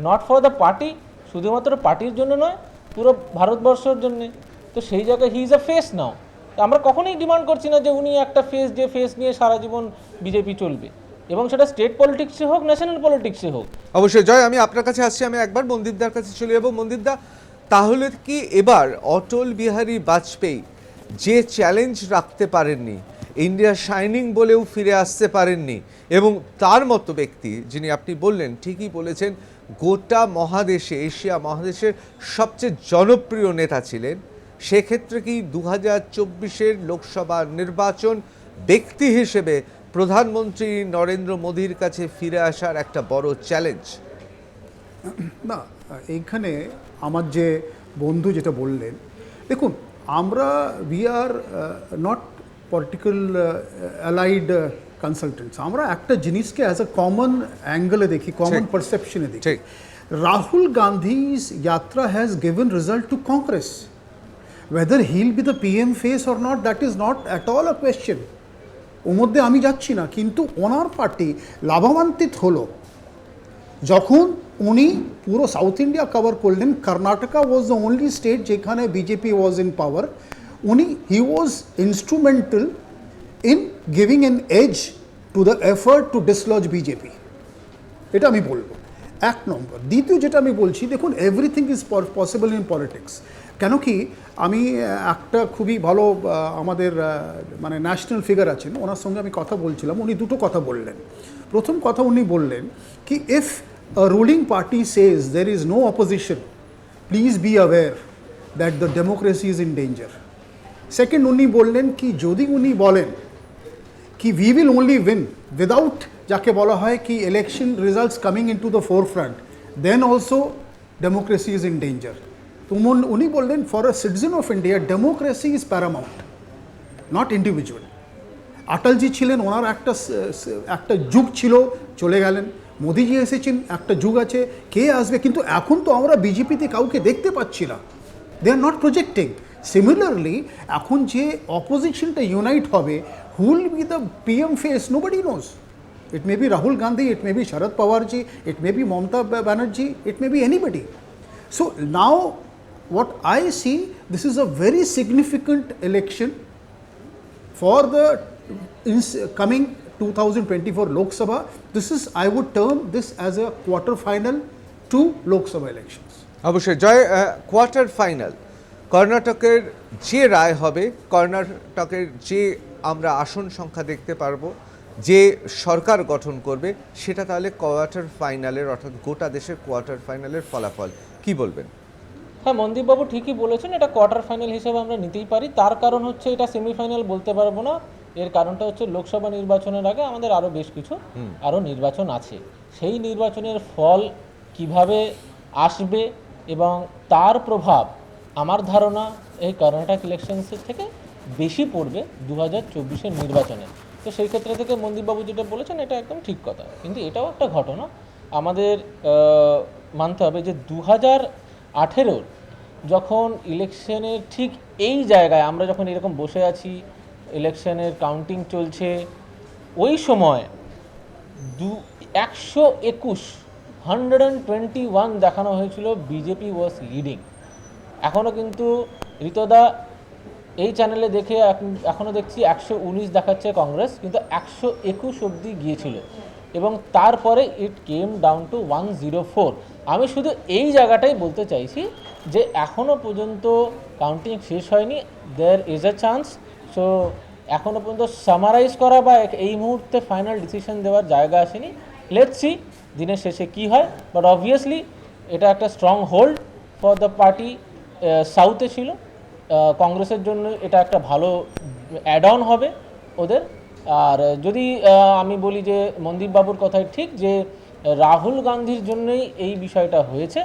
not for the party, শুধুমাত্র পার্টির জন্য নয়, পুরো ভারতবর্ষের জন্যে। তো সেই জায়গায় হি ইজ এ ফেস নাও। আমরা কখনোই ডিমান্ড করছি না যে উনি একটা ফেস, যে ফেস নিয়ে সারা জীবন বিজেপি চলবে, এবং সেটা স্টেট পলিটিক্সে হোক, ন্যাশনাল পলিটিক্সে হোক। অবশ্যই জয়, আমি আপনার কাছে আসছি, আমি একবার মনদীপদার কাছে চলে যাব। মনদীপদা, তাহলে কি এবার অটল বিহারী বাজপেয়ী যে চ্যালেঞ্জ রাখতে পারেননি, ইন্ডিয়া শাইনিং বলেও ফিরে আসতে পারেননি, এবং তার মতো ব্যক্তি যিনি আপনি বললেন, ঠিকই বলেছেন, গোটা মহাদেশে, এশিয়া মহাদেশের সবচেয়ে জনপ্রিয় নেতা ছিলেন, সেক্ষেত্রে কি 2024-এর লোকসভা নির্বাচন ব্যক্তি হিসেবে প্রধানমন্ত্রী নরেন্দ্র মোদীর কাছে ফিরে আসার একটা বড় চ্যালেঞ্জ? না, এইখানে আমার যে বন্ধু যেটা বললেন, দেখুন, আমরা we are not political allied consultants. আমরা একটা জিনিসকে অ্যাজ এ কমন অ্যাঙ্গেলে দেখি, কমন পারসেপশনে দেখি। ঠিক। Rahul গান্ধী's yatra has given result to Congress. Whether he'll be the PM face or not, that is not at all a question. ওর মধ্যে আমি যাচ্ছি না, কিন্তু ওনার পার্টি লাভবান্বিত হলো যখন উনি পুরো সাউথ ইন্ডিয়া কভার করলেন। Karnataka was the only state যেখানে BJP was in power. He was instrumental in giving an edge to the effort to dislodge BJP. এটা আমি বলবো এক নম্বর। দ্বিতীয় যেটা আমি বলছি, দেখুন, everything is possible in politics. কেন কি, আমি একটা খুবই ভালো আমাদের মানে ন্যাশনাল ফিগার আছেন, ওনার সঙ্গে আমি কথা বলছিলাম। উনি দুটো কথা বললেন। প্রথম কথা উনি বললেন কি, if a ruling party says there is no opposition, please be aware that the democracy is in danger. Second, উনি বললেন কি, যদি উনি বলেন কি we will only win without যাকে বলা হয় কি election results coming into the forefront, then also democracy is in danger. তো উনি বললেন, for a citizen of India, democracy is paramount, not individual. আটলজি ছিলেন, ওনার একটা যুগ ছিল, চলে গেলেন। মোদিজি এসেছেন, একটা যুগ আছে, কে আসবে, কিন্তু এখন তো আমরা বিজেপিতে কাউকে দেখতে পাচ্ছি না। They are not projecting. Similarly এখন যে অপোজিশনটা ইউনাইট হবে, who will be the PM face, nobody knows. It may be Rahul Gandhi, it may be Sharad Pawarji, it may be Mamata Banerjee, it may be anybody. So now what I see, this is a very significant election for the coming 2024 Lok Sabha. This is, I would term this as a quarter final to Lok Sabha elections. অবশ্যই জয়, quarter final, কর্ণাটকের যে রায় হবে, কর্ণাটকের যে আমরা আসন সংখ্যা দেখতে পারবো, যে সরকার গঠন করবে, সেটা তাহলে কোয়ার্টার ফাইনালের, অর্থাৎ গোটা দেশের কোয়ার্টার ফাইনালের ফলাফল কি বলবেন? হ্যাঁ, মনদীপবাবু ঠিকই বলেছেন, এটা কোয়ার্টার ফাইনাল হিসেবে আমরা নিতেই পারি। তার কারণ হচ্ছে এটা সেমিফাইনাল বলতে পারবো না। এর কারণটা হচ্ছে লোকসভা নির্বাচনের আগে আমাদের আরও বেশ কিছু নির্বাচন আছে। সেই নির্বাচনের ফল কিভাবে আসবে এবং তার প্রভাব আমার ধারণা এই কর্ণাটক ইলেকশনসের থেকে বেশি পড়বে 2024-এর নির্বাচনে। তো সেই ক্ষেত্রে থেকে মনদীপবাবু যেটা বলেছেন এটা একদম ঠিক কথা, কিন্তু এটাও একটা ঘটনা আমাদের মানতে হবে যে 2018-র যখন ইলেকশনের ঠিক এই জায়গায় আমরা যখন এরকম বসে আছি, ইলেকশনের কাউন্টিং চলছে, ওই সময় 121 দেখানো হয়েছিল বিজেপি ওয়াজ লিডিং। এখনও কিন্তু ঋতদা এই চ্যানেলে দেখে এখনও দেখছি 119 দেখাচ্ছে কংগ্রেস, কিন্তু 121 অবধি গিয়েছিল, এবং তারপরে ইট কেম ডাউন টু 104। আমি শুধু এই জায়গাটাই বলতে চাইছি যে এখনও পর্যন্ত কাউন্টিং শেষ হয়নি, there is a chance. So এখনও পর্যন্ত সামারাইজ করা বা এই মুহূর্তে ফাইনাল ডিসিশন দেওয়ার জায়গা আসেনি। লেটস সি দিনের শেষে কি হয়, বাট অবভিয়াসলি এটা একটা stronghold for the party. সাউথে ছিল, কংগ্রেসের জন্য এটা একটা ভালো অ্যাড অন হবে ওদের। আর যদি আমি বলি যে মনদীপবাবুর কথাই ঠিক যে রাহুল গান্ধীর জন্যই এই বিষয়টা হয়েছে,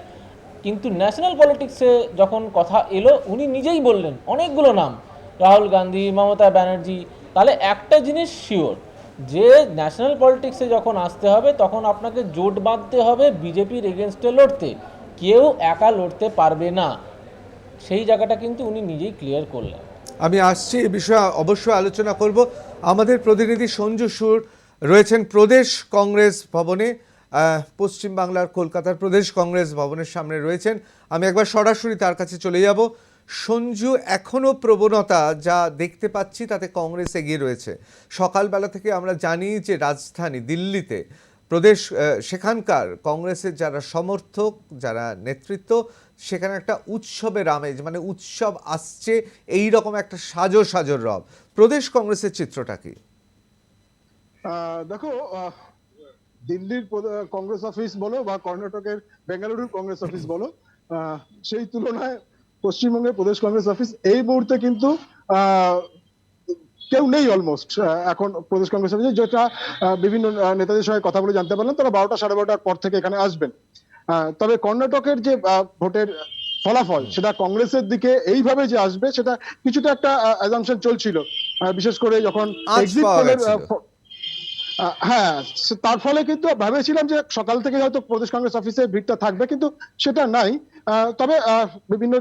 কিন্তু ন্যাশনাল পলিটিক্সে যখন কথা এলো উনি নিজেই বললেন অনেকগুলো নাম, রাহুল গান্ধী, মমতা ব্যানার্জি, তাহলে একটা জিনিস শিওর, যে ন্যাশনাল পলিটিক্সে যখন আসতে হবে তখন আপনাকে জোট বাঁধতে হবে বিজেপির এগেনস্টে লড়তে, কেউ একা লড়তে পারবে না, সেই জায়গাটা কিন্তু উনি নিজেই ক্লিয়ার করলেন। আমি আসছি এই বিষয়ে অবশ্যই আলোচনা করব। আমাদের প্রতিনিধি সঞ্জু সুর রয়েছেন প্রদেশ কংগ্রেস ভবনে, পশ্চিমবাংলার কলকাতার প্রদেশ কংগ্রেস ভবনের সামনে রয়েছেন। আমি একবার সরাসরি তার কাছে চলে যাব। সঞ্জু, এখনও প্রবণতা যা দেখতে পাচ্ছি তাতে কংগ্রেস এগিয়ে রয়েছে। সকালবেলা থেকে আমরা জানি যে রাজধানী দিল্লিতে প্রদেশ সেখানকার কংগ্রেসের যারা সমর্থক, যারা নেতৃত্ব, সেখানে একটা উৎসবের আমেজ, মানে উৎসব আসছে এই রকম একটা সাজো সাজোর রব। প্রদেশ কংগ্রেসের চিত্রটা কি? দেখো, দিল্লির কংগ্রেস অফিস বলো বা কর্ণাটকের বেঙ্গালুরুর কংগ্রেস অফিস বলো, সেই তুলনায় পশ্চিমবঙ্গের প্রদেশ কংগ্রেস অফিস এই মুহূর্তে কিন্তু কেউ নেই অলমোস্ট এখন প্রদেশ কংগ্রেস অফিসে, যেটা বিভিন্ন নেতাদের সঙ্গে কথা বলে জানতে পারলাম, তারা 12টা 12:30 পর থেকে এখানে আসবেন। তবে কর্ণাটকের যে ভোটের ফলাফল সেটা কংগ্রেসের দিকে এইভাবে যে আসবে সেটা কিছুটা একটা অ্যাজাম্পশন চলছিল, বিশেষ করে যখন এক্সিট পোলের হ্যাঁ, তার ফলে কিন্তু ভেবেছিলাম যে সকাল থেকে হয়তো প্রদেশ কংগ্রেস অফিসে ভিড়টা থাকবে, কিন্তু সেটা নাই। তবে বিভিন্ন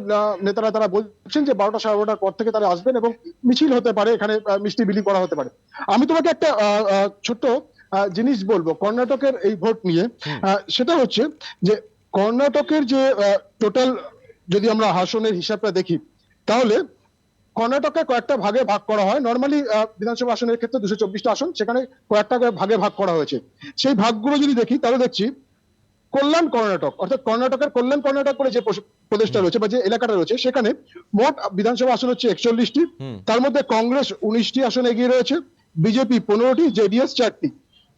নেতারা তারা বলছেন যে 12টা 12:30 পর থেকে তারা আসবেন এবং মিছিল হতে পারে, এখানে মিষ্টি বিলি করা হতে পারে। আমি তোমাকে একটা ছোট্ট জিনিস বলবো কর্ণাটকের এই ভোট নিয়ে, সেটা হচ্ছে যে কর্ণাটকের যে টোটাল যদি আমরা আসনের হিসাবটা দেখি, তাহলে কর্ণাটকে কয়েকটা ভাগে ভাগ করা হয়। নর্মালি বিধানসভা আসনের ক্ষেত্রে 224টা আসন, সেখানে কয়েকটা ভাগে ভাগ করা হয়েছে। সেই ভাগগুলো যদি দেখি তাহলে দেখছি কল্যাণ কর্ণাটক, অর্থাৎ কর্ণাটকের কল্যাণ কর্ণাটক করে যে প্রদেশটা রয়েছে বা যে এলাকাটা রয়েছে, সেখানে মোট বিধানসভা আসন হচ্ছে 41টি। তার মধ্যে কংগ্রেস 19টি আসন এগিয়ে রয়েছে, বিজেপি 15টি, জেডিএস 4টি।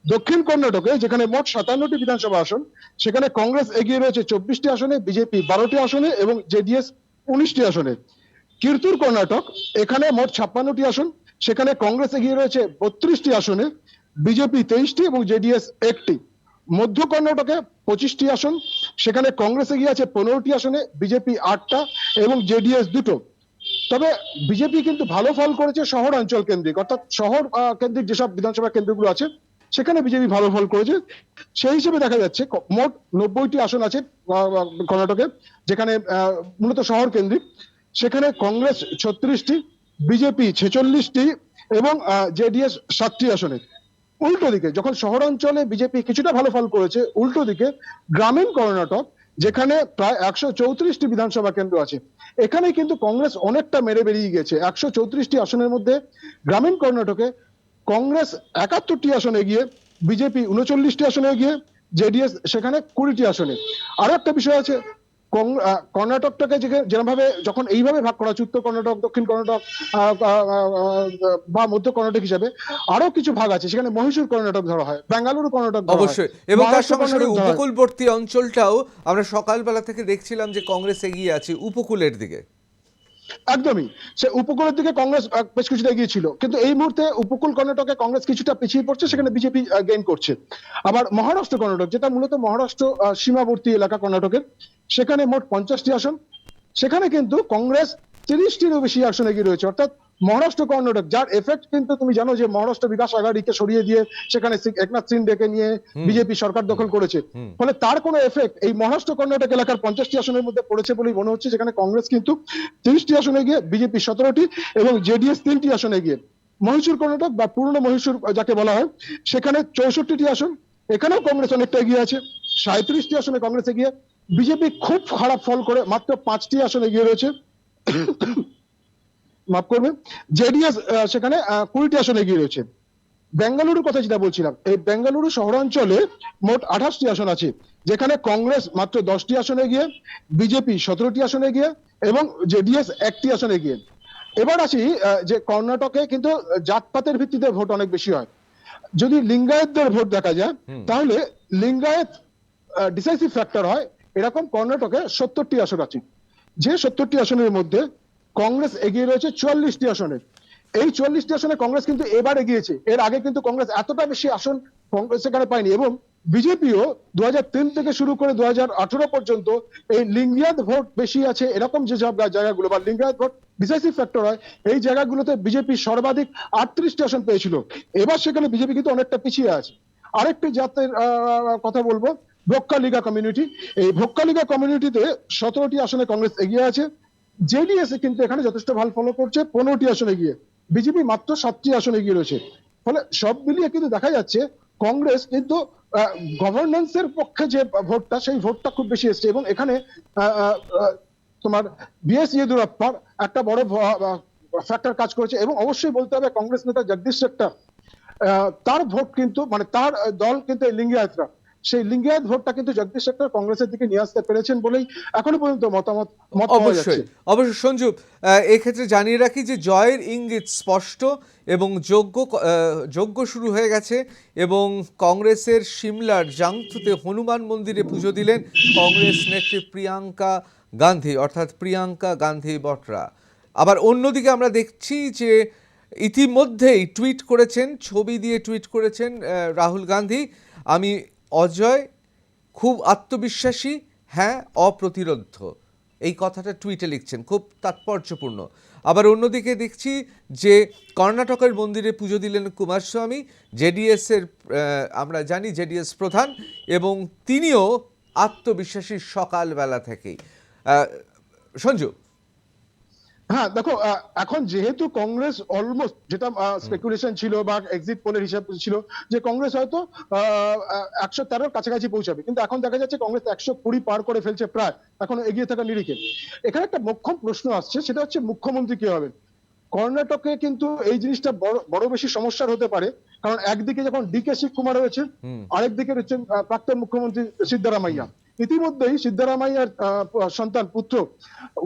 দক্ষিণ কর্ণাটকে যেখানে মোট 57টি বিধানসভা আসন, সেখানে কংগ্রেস এগিয়ে রয়েছে 24টি আসনে, বিজেপি 12টি আসনে এবং জেডিএস 19টি আসনে। কির্তুর কর্ণাটক, এখানে মোট 56টি আসন, সেখানে কংগ্রেস এগিয়ে রয়েছে 32টি আসনে, বিজেপি 23টি এবং জেডিএস 1টি। মধ্য কর্ণাটকে 25টি আসন, সেখানে কংগ্রেস এগিয়ে আছে 15টি আসনে, বিজেপি 8টা এবং জেডিএস 2টো। তবে বিজেপি কিন্তু ভালো ফল করেছে শহর অঞ্চল কেন্দ্রিক, অর্থাৎ শহর কেন্দ্রিক যেসব বিধানসভা কেন্দ্রগুলো আছে সেখানে বিজেপি ভালো ফল করেছে। সেই হিসেবে দেখা যাচ্ছে মোট 90টি আসন আছে কর্ণাটকে, যেখানে মূলত শহর কেন্দ্রিক। সেখানে কংগ্রেস 36টি, বিজেপি 46টি এবং জেডিএস 7টি আসনে। উল্টো দিকে যখন শহরাঞ্চলে বিজেপি কিছুটা ভালো ফল করেছে, উল্টো দিকে গ্রামীণ কর্ণাটক, যেখানে প্রায় 134টি বিধানসভা কেন্দ্র আছে, এখানে কিন্তু কংগ্রেস অনেকটা মেরে বেরিয়ে গেছে। 134টি আসনের মধ্যে গ্রামীণ কর্ণাটকে কংগ্রেস 71টি আসনে এগিয়ে, বিজেপি 39টি আসনে এগিয়ে, জেডিএস সেখানে 20টি আসনে। আরো একটা বিষয় আছে, কর্ণাটকটাকে যেভাবে যখন এইভাবে ভাগ করা হচ্ছে, উত্তর কর্ণাটক, দক্ষিণ কর্ণাটক বা মধ্য কর্ণাটক হিসাবে আরো কিছু ভাগ আছে, সেখানে মহীশূর কর্ণাটক ধরা হয়, বেঙ্গালুরু কর্ণাটক ধরা হয়, অবশ্যই। এবং তার সঙ্গে সঙ্গে মহারাষ্ট্র কর্ণাটক ধরা হয়। উপকূলবর্তী অঞ্চলটাও আমরা সকালবেলা থেকে দেখছিলাম যে কংগ্রেস এগিয়ে আছে উপকূলের দিকে। একদমই, সে উপকূলের দিকে কংগ্রেস বেশ কিছুটা এগিয়ে ছিল, কিন্তু এই মুহূর্তে উপকূল কর্ণাটকে কংগ্রেস কিছুটা পিছিয়ে পড়ছে, সেখানে বিজেপি গেইন করছে। আবার মহারাষ্ট্র কর্ণাটক, যেটা মূলত মহারাষ্ট্র সীমাবর্তী এলাকা কর্ণাটকের, সেখানে মোট 50টি আসন, সেখানে কিন্তু কংগ্রেস 30টিরও বেশি আসন এগিয়ে রয়েছে। অর্থাৎ মহারাষ্ট্র কর্ণাটক, যার এফেক্ট কিন্তু তুমি জানো যে মহারাষ্ট্র বিকাশ আঘাড়িকে সরিয়ে দিয়ে সেখানে একনাথ সিং ডেকে নিয়ে বিজেপি সরকার দখল করেছে, ফলে তার কোনো এফেক্ট এই মহারাষ্ট্র কর্ণাটক এলাকার 50টি আসনের মধ্যে পড়েছে বলেই মনে হচ্ছে। যেখানে কংগ্রেস কিন্তু 30টি আসনে গিয়ে, বিজেপি 17টি এবং জেডিএস 3টি আসনে গিয়ে। মহীশূর কর্ণাটক বা পুরনো মহীশূর যাকে বলা হয়, সেখানে 64টি আসন, এখানেও কংগ্রেস অনেকটা এগিয়ে আছে। 37টি আসনে কংগ্রেস এগিয়ে, বিজেপি খুব খারাপ ফল করে মাত্র 5টি আসনে এগিয়ে রয়েছে, মাফ করবে, জেডিএস সেখানে 20টি আসনে এগিয়ে রয়েছে। বেঙ্গালুরুর কথা যেটা বলছিলাম, এই বেঙ্গালুরু শহরাঞ্চলে মোট 28টি আসন আছে, যেখানে কংগ্রেস মাত্র 10টি আসনে গিয়ে, বিজেপি 17টি আসনে গিয়ে এবং জেডিএস 1টি আসনে গিয়ে। এবার আসি যে কর্ণাটকে কিন্তু জাতপাতের ভিত্তিতে ভোট অনেক বেশি হয়। যদি লিঙ্গায়েতদের ভোট দেখা যায়, তাহলে লিঙ্গায়েত ডিসাইসিভ ফ্যাক্টর হয় এরকম কর্ণাটকে 70টি আসন আছে। যে 70টি আসনের মধ্যে কংগ্রেস এগিয়ে রয়েছে 44টি আসনে। এই 44টি আসনে কংগ্রেস কিন্তু এবার এগিয়েছে, এর আগে কিন্তু কংগ্রেস এতটা বেশি আসন কংগ্রেস এখানে পায়নি। এবং বিজেপিও 2003 থেকে শুরু করে 2018 পর্যন্ত এই লিঙ্গায়েত ভোট বেশি আছে এরকম যে সব জায়গাগুলো বা লিঙ্গায়েত ভোট ডিসাইসিভ ফ্যাক্টর হয়, এই জায়গাগুলোতে বিজেপি সর্বাধিক 38টি আসন পেয়েছিল। এবার সেখানে বিজেপি কিন্তু অনেকটা পিছিয়ে আছে। আরেকটি জাতের কথা বলবো, ভোক্কালিগা কমিউনিটি। এই ভোক্কালিগা কমিউনিটিতে 17টি আসনে কংগ্রেস এগিয়ে আছে। জেডিএস কিন্তু এখানে যথেষ্ট ভালো ফলো করছে 15টি আসনে এগিয়ে, বিজেপি মাত্র 7টি আসনে এগিয়ে রয়েছে। ফলে সব মিলিয়ে কিন্তু দেখা যাচ্ছে কংগ্রেস কিন্তু গভর্নেন্সের পক্ষে যে ভোটটা, সেই ভোটটা খুব বেশি এসছে। এবং এখানে তোমার বিএস ইয়েদুরাপ্পার একটা বড় ফ্যাক্টর কাজ করেছে। এবং অবশ্যই বলতে হবে কংগ্রেস নেতা জগদীশ শেট্টার, তার ভোট কিন্তু মানে তার দল কিন্তু লিঙ্গায়েতরা, সেই লিঙ্গায়েত ভোটটা কিন্তু জগদীশ শেট্টার কংগ্রেসের দিকে নিয়ে আসতে পেরেছেন বলেই এখনো পর্যন্ত মত পাওয়া অবশ্যই যাচ্ছে। অবশ্যই সঞ্জু, এক্ষেত্রে জানিয়ে রাখি যে জয়ের ইঙ্গিত স্পষ্ট এবং যজ্ঞ শুরু হয়ে গেছে। এবং কংগ্রেসের সিমলার জাংথুতে হনুমান মন্দিরে পুজো দিলেন কংগ্রেস নেত্রী প্রিয়াঙ্কা গান্ধী, অর্থাৎ প্রিয়াঙ্কা গান্ধী বটরা। আবার অন্যদিকে আমরা দেখছি যে ইতিমধ্যেই টুইট করেছেন, ছবি দিয়ে টুইট করেছেন রাহুল গান্ধী, আমি অজয়, খুব আত্মবিশ্বাসী, হ্যাঁ অপ্রতিরোধ্য। এই কথাটা টুইটে লিখছেন, খুব তাৎপর্যপূর্ণ। আবার অন্যদিকে দেখছি যে কর্ণাটকের মন্দিরে পুজো দিলেন কুমারস্বামী, জেডিএসের আমরা জানি জেডিএস প্রধান, এবং তিনিও আত্মবিশ্বাসী সকালবেলা থেকেই। সঞ্জু, হ্যাঁ দেখো, এখন যেহেতু কংগ্রেস অলমোস্ট, যেটা স্পেকুলেশন ছিল বা এক্সিট পোলের হিসাব ছিল যে কংগ্রেস হয়তো 113 কাছাকাছি পৌঁছাবে, কিন্তু এখন দেখা যাচ্ছে কংগ্রেস 120 পার করে ফেলছে প্রায়, এখন এগিয়ে থাকা নিরিখে। এখানে একটা মোক্ষম প্রশ্ন আসছে, সেটা হচ্ছে মুখ্যমন্ত্রী কি হবেন। কর্ণাটকে কিন্তু এই জিনিসটা বড় বেশি সমস্যার হতে পারে, কারণ একদিকে যখন ডিকে শিবকুমার রয়েছে, আরেকদিকে রয়েছেন প্রাক্তন মুখ্যমন্ত্রী সিদ্ধারামাইয়া। ইতিমধ্যেই সিদ্ধারামাইয়ার সন্তান পুত্র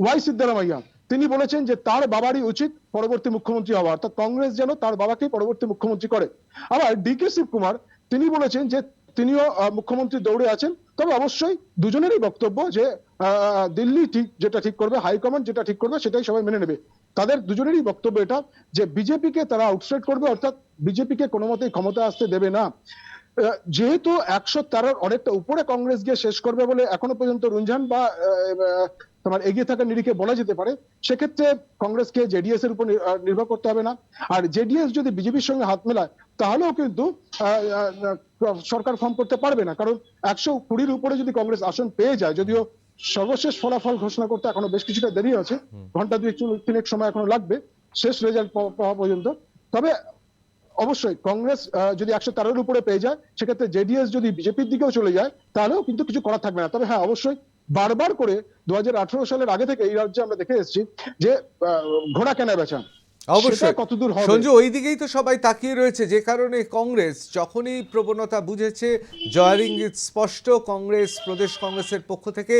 ওয়াই সিদ্ধারামাইয়া তিনি বলেছেন যে তার বাবারই উচিত পরবর্তী মুখ্যমন্ত্রী হওয়া, অর্থাৎ কংগ্রেস যেন তার বাবাকে পরবর্তী মুখ্যমন্ত্রী করে। আবার ডিকে শিবকুমার তিনি বলেছেন যে তিনিও মুখ্যমন্ত্রী দৌড়ে আছেন, তবে অবশ্যই দুজনেরই বক্তব্য যে দিল্লি যেটা ঠিক করবে, হাইকমান্ড যেটা ঠিক করবে সেটাই সবাই মেনে নেবে। তাদের দুজনেরই বক্তব্য এটা যে বিজেপিকে তারা আউটসাইড করবে, অর্থাৎ বিজেপিকে কোনো মতেই ক্ষমতা আসতে দেবে না। যেহেতু 113 অনেকটা উপরে কংগ্রেস গিয়ে শেষ করবে বলে এখনো পর্যন্ত রুঝান বা তোমার এগিয়ে থাকা নিরিখে বলা যেতে পারে, সেক্ষেত্রে কংগ্রেসকে জেডিএস এর উপর নির্ভর করতে হবে না। আর জেডিএস যদি বিজেপির সঙ্গে হাত মেলায় তাহলেও কিন্তু সরকার ফর্ম করতে পারবে না, কারণ 120-র উপরে যদি কংগ্রেস আসন পেয়ে যায়, যদিও সর্বশেষ ফলাফল ঘোষণা করতে এখনো বেশ কিছুটা দেরি আছে, ঘন্টা 2-3 সময় এখনো লাগবে শেষ রেজাল্ট পাওয়া পর্যন্ত। তবে অবশ্যই কংগ্রেস যদি 113-র উপরে পেয়ে যায়, সেক্ষেত্রে জেডিএস যদি বিজেপির দিকেও চলে যায় তাহলেও কিন্তু কিছু করা থাকবে না। তবে হ্যাঁ, অবশ্যই বারবার করে 2018 সালের আগে থেকে এই রাজ্যে আমরা দেখে এসেছি যে ঘোড়া কেনা বেচা, অবশ্যই কতদূর হবে। সঞ্জু, ওই দিকেই তো সবাই তাকিয়ে রয়েছে, যে কারণে কংগ্রেস যখনই প্রবণতা বুঝেছে, জয়ের ইঙ্গিত স্পষ্ট, কংগ্রেস প্রদেশ কংগ্রেসের পক্ষ থেকে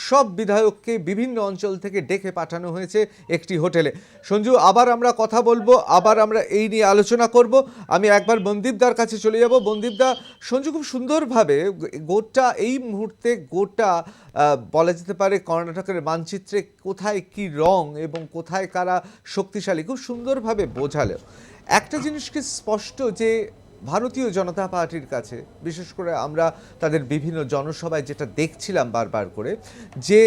সব বিধায়ককে বিভিন্ন অঞ্চল থেকে ডেকে পাঠানো হয়েছে একটি হোটেলে। সঞ্জু, আবার আমরা কথা বলবো, আবার আমরা এই নিয়ে আলোচনা করব। আমি একবার বন্দীপদার কাছে চলে যাব। বন্দীপদা, সঞ্জু খুব সুন্দরভাবে গোটা এই মুহূর্তে গোটা বলা যেতে পারে কর্ণাটকের মানচিত্রে কোথায় কি রং এবং কোথায় কারা শক্তিশালী খুব সুন্দরভাবে বোঝালো। একটা জিনিস কি স্পষ্ট, যে ভারতীয় জনতা পার্টির কাছে, বিশেষ করে আমরা তাদের বিভিন্ন জনসভায় যেটা দেখছিলাম বারবার করে, যে